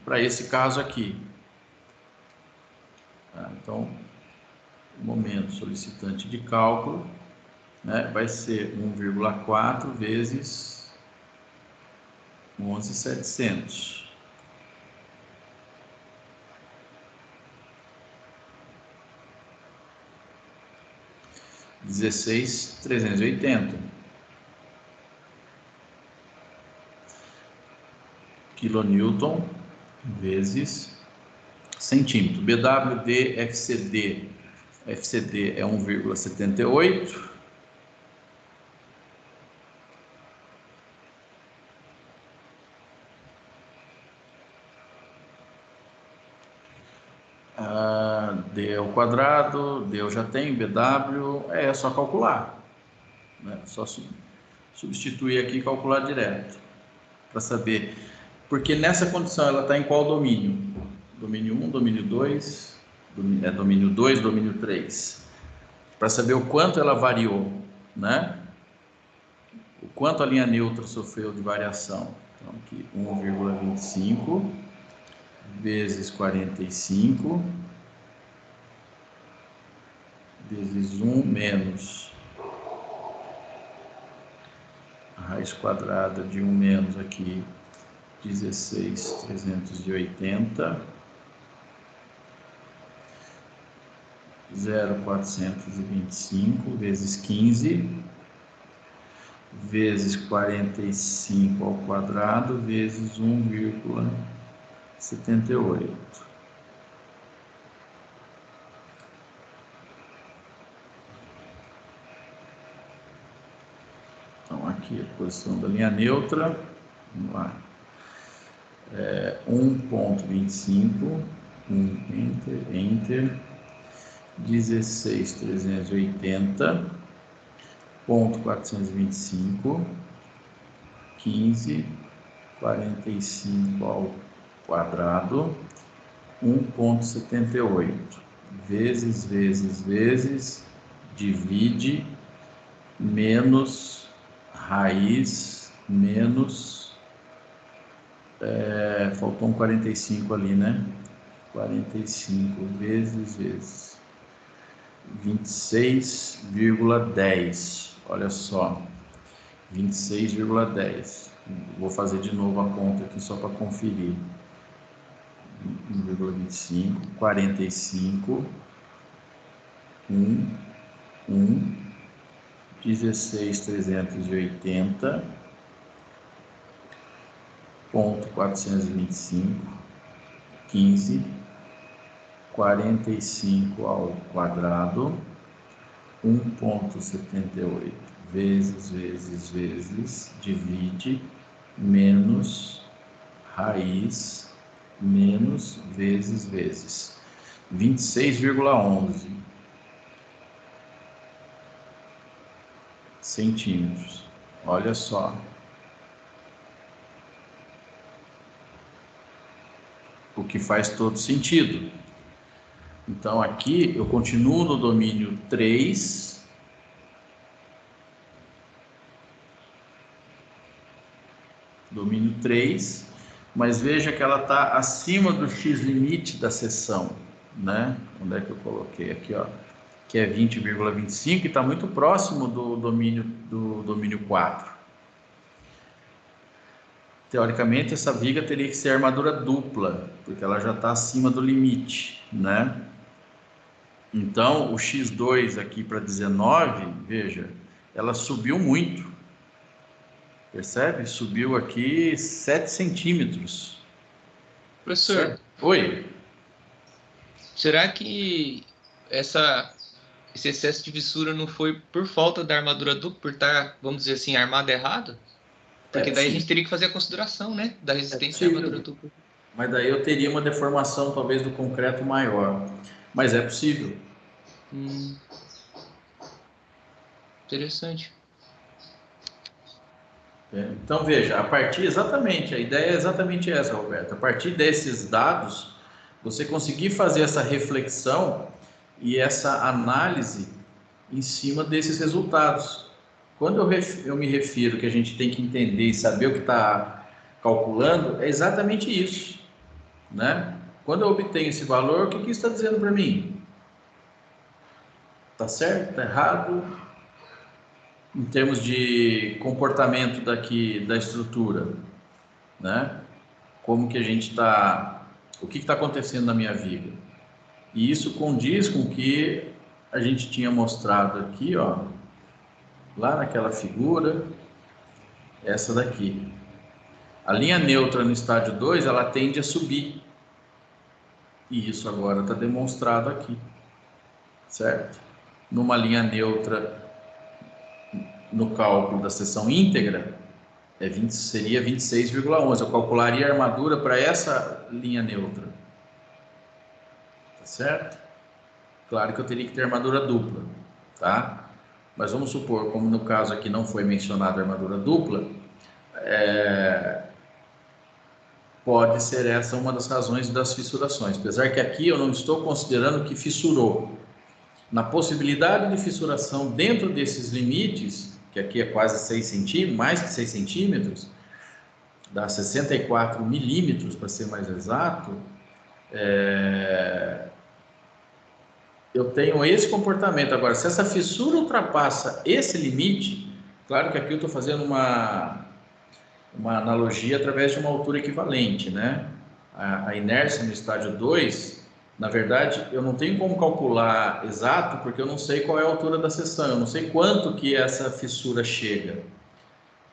para esse caso aqui. Tá? Então, o momento solicitante de cálculo, né, vai ser 1,4 vezes 11.700. (16.380) quilonewton vezes centímetro. BWD FCD. FCD é 1,78. D ao quadrado, D eu já tenho, BW, é só calcular, né? Só substituir aqui e calcular direto, para saber, porque nessa condição ela está em qual domínio? Domínio 1, domínio 2, domínio 2, domínio 3, para saber o quanto ela variou, né? O quanto a linha neutra sofreu de variação. Então aqui 1,25 vezes 45 vezes 1 menos a raiz quadrada de 1 menos aqui 16.380 0.425 vezes 15 vezes 45 ao quadrado vezes 1,78. Então aqui a posição da linha neutra, vamos lá, 1,25, enter, 16.380, ponto 425, 15, 45 ao quadrado, 1,78, vezes, divide, menos raiz, menos, faltou um 45 ali, né? 45 vezes, 26,10, olha só, 26,10, vou fazer de novo a conta aqui só para conferir, 1,25, 45, 16.380, ponto 425, 15, 45 ao quadrado, 1,78, vezes, divide, menos raiz, menos vezes, 26,11 centímetros. Olha só. O que faz todo sentido. Então aqui eu continuo no domínio 3. Domínio 3, mas veja que ela está acima do x-limite da seção, né? Onde é que eu coloquei? Aqui, ó, que é 20,25 e está muito próximo do domínio 4. Teoricamente, essa viga teria que ser armadura dupla, porque ela já está acima do limite, né? Então, o X2 aqui para 19, veja, ela subiu muito. Percebe? Subiu aqui 7 centímetros. Professor, Certo? Oi? será que esse excesso de fissura não foi por falta da armadura dupla, por estar, vamos dizer assim, armada errado? Porque daí a gente teria que fazer a consideração, né, da resistência da armadura dupla. Mas daí eu teria uma deformação talvez do concreto maior. Mas é possível. Interessante. Então veja, a partir exatamente, a ideia é exatamente essa, Roberto. A partir desses dados, você conseguir fazer essa reflexão e essa análise em cima desses resultados. Quando eu me refiro que a gente tem que entender e saber o que está calculando, é exatamente isso, né? Quando eu obtenho esse valor, o que isso está dizendo para mim? Está certo? Está errado? Em termos de comportamento daqui da estrutura, né? Como que a gente está, o que está acontecendo na minha vida? E isso condiz com o que a gente tinha mostrado aqui, ó, lá naquela figura, essa daqui. A linha neutra no estádio 2, ela tende a subir. E isso agora está demonstrado aqui, certo? Numa linha neutra, no cálculo da seção íntegra, seria 26,11. Eu calcularia a armadura para essa linha neutra, tá certo? Claro que eu teria que ter armadura dupla, tá? Mas vamos supor, como no caso aqui não foi mencionada a armadura dupla, pode ser essa uma das razões das fissurações. Apesar que aqui eu não estou considerando que fissurou. Na possibilidade de fissuração dentro desses limites, que aqui é quase 6 centímetros, mais que 6 centímetros, dá 64 milímetros para ser mais exato, eu tenho esse comportamento. Agora, se essa fissura ultrapassa esse limite, claro que aqui eu estou fazendo uma analogia através de uma altura equivalente, né? A inércia no estádio 2, na verdade, eu não tenho como calcular exato, porque eu não sei qual é a altura da seção, eu não sei quanto que essa fissura chega.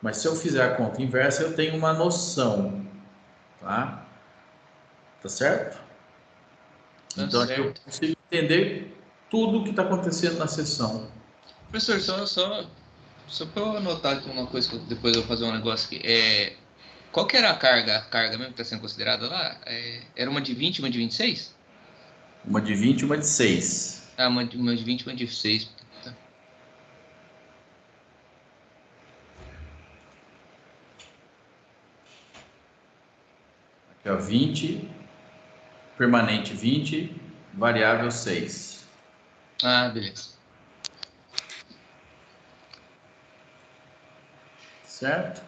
Mas se eu fizer a conta inversa, eu tenho uma noção, tá? Tá certo? Então aqui eu consigo entender tudo o que está acontecendo na seção. Professor, só para eu anotar aqui uma coisa, que depois eu vou fazer um negócio aqui. Qual que era a carga mesmo que está sendo considerada lá? Era uma de 20 e uma de 26? Uma de 20 e uma de 6. Ah, uma de 20 e uma de 6. Tá. Aqui, ó, 20, permanente 20, variável 6. Ah, beleza. Certo?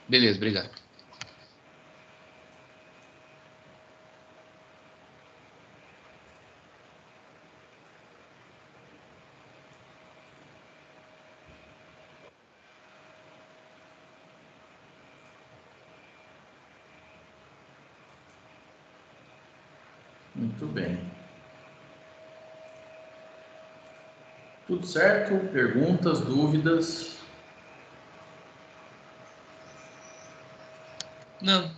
Beleza, obrigado. Muito bem. Tudo certo? Perguntas, dúvidas? Não.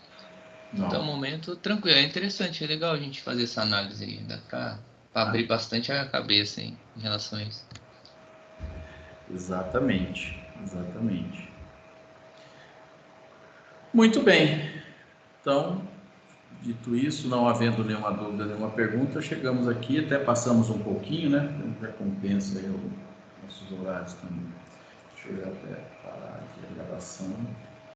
Não. Até o momento, tranquilo. É interessante, é legal a gente fazer essa análise aí. Dá para abrir bastante a cabeça em relação a isso. Exatamente, exatamente. Muito bem. Então, dito isso, não havendo nenhuma dúvida, nenhuma pergunta, chegamos aqui, até passamos um pouquinho, né? Recompensa aí os nossos horários também. Deixa eu até parar aqui a gravação.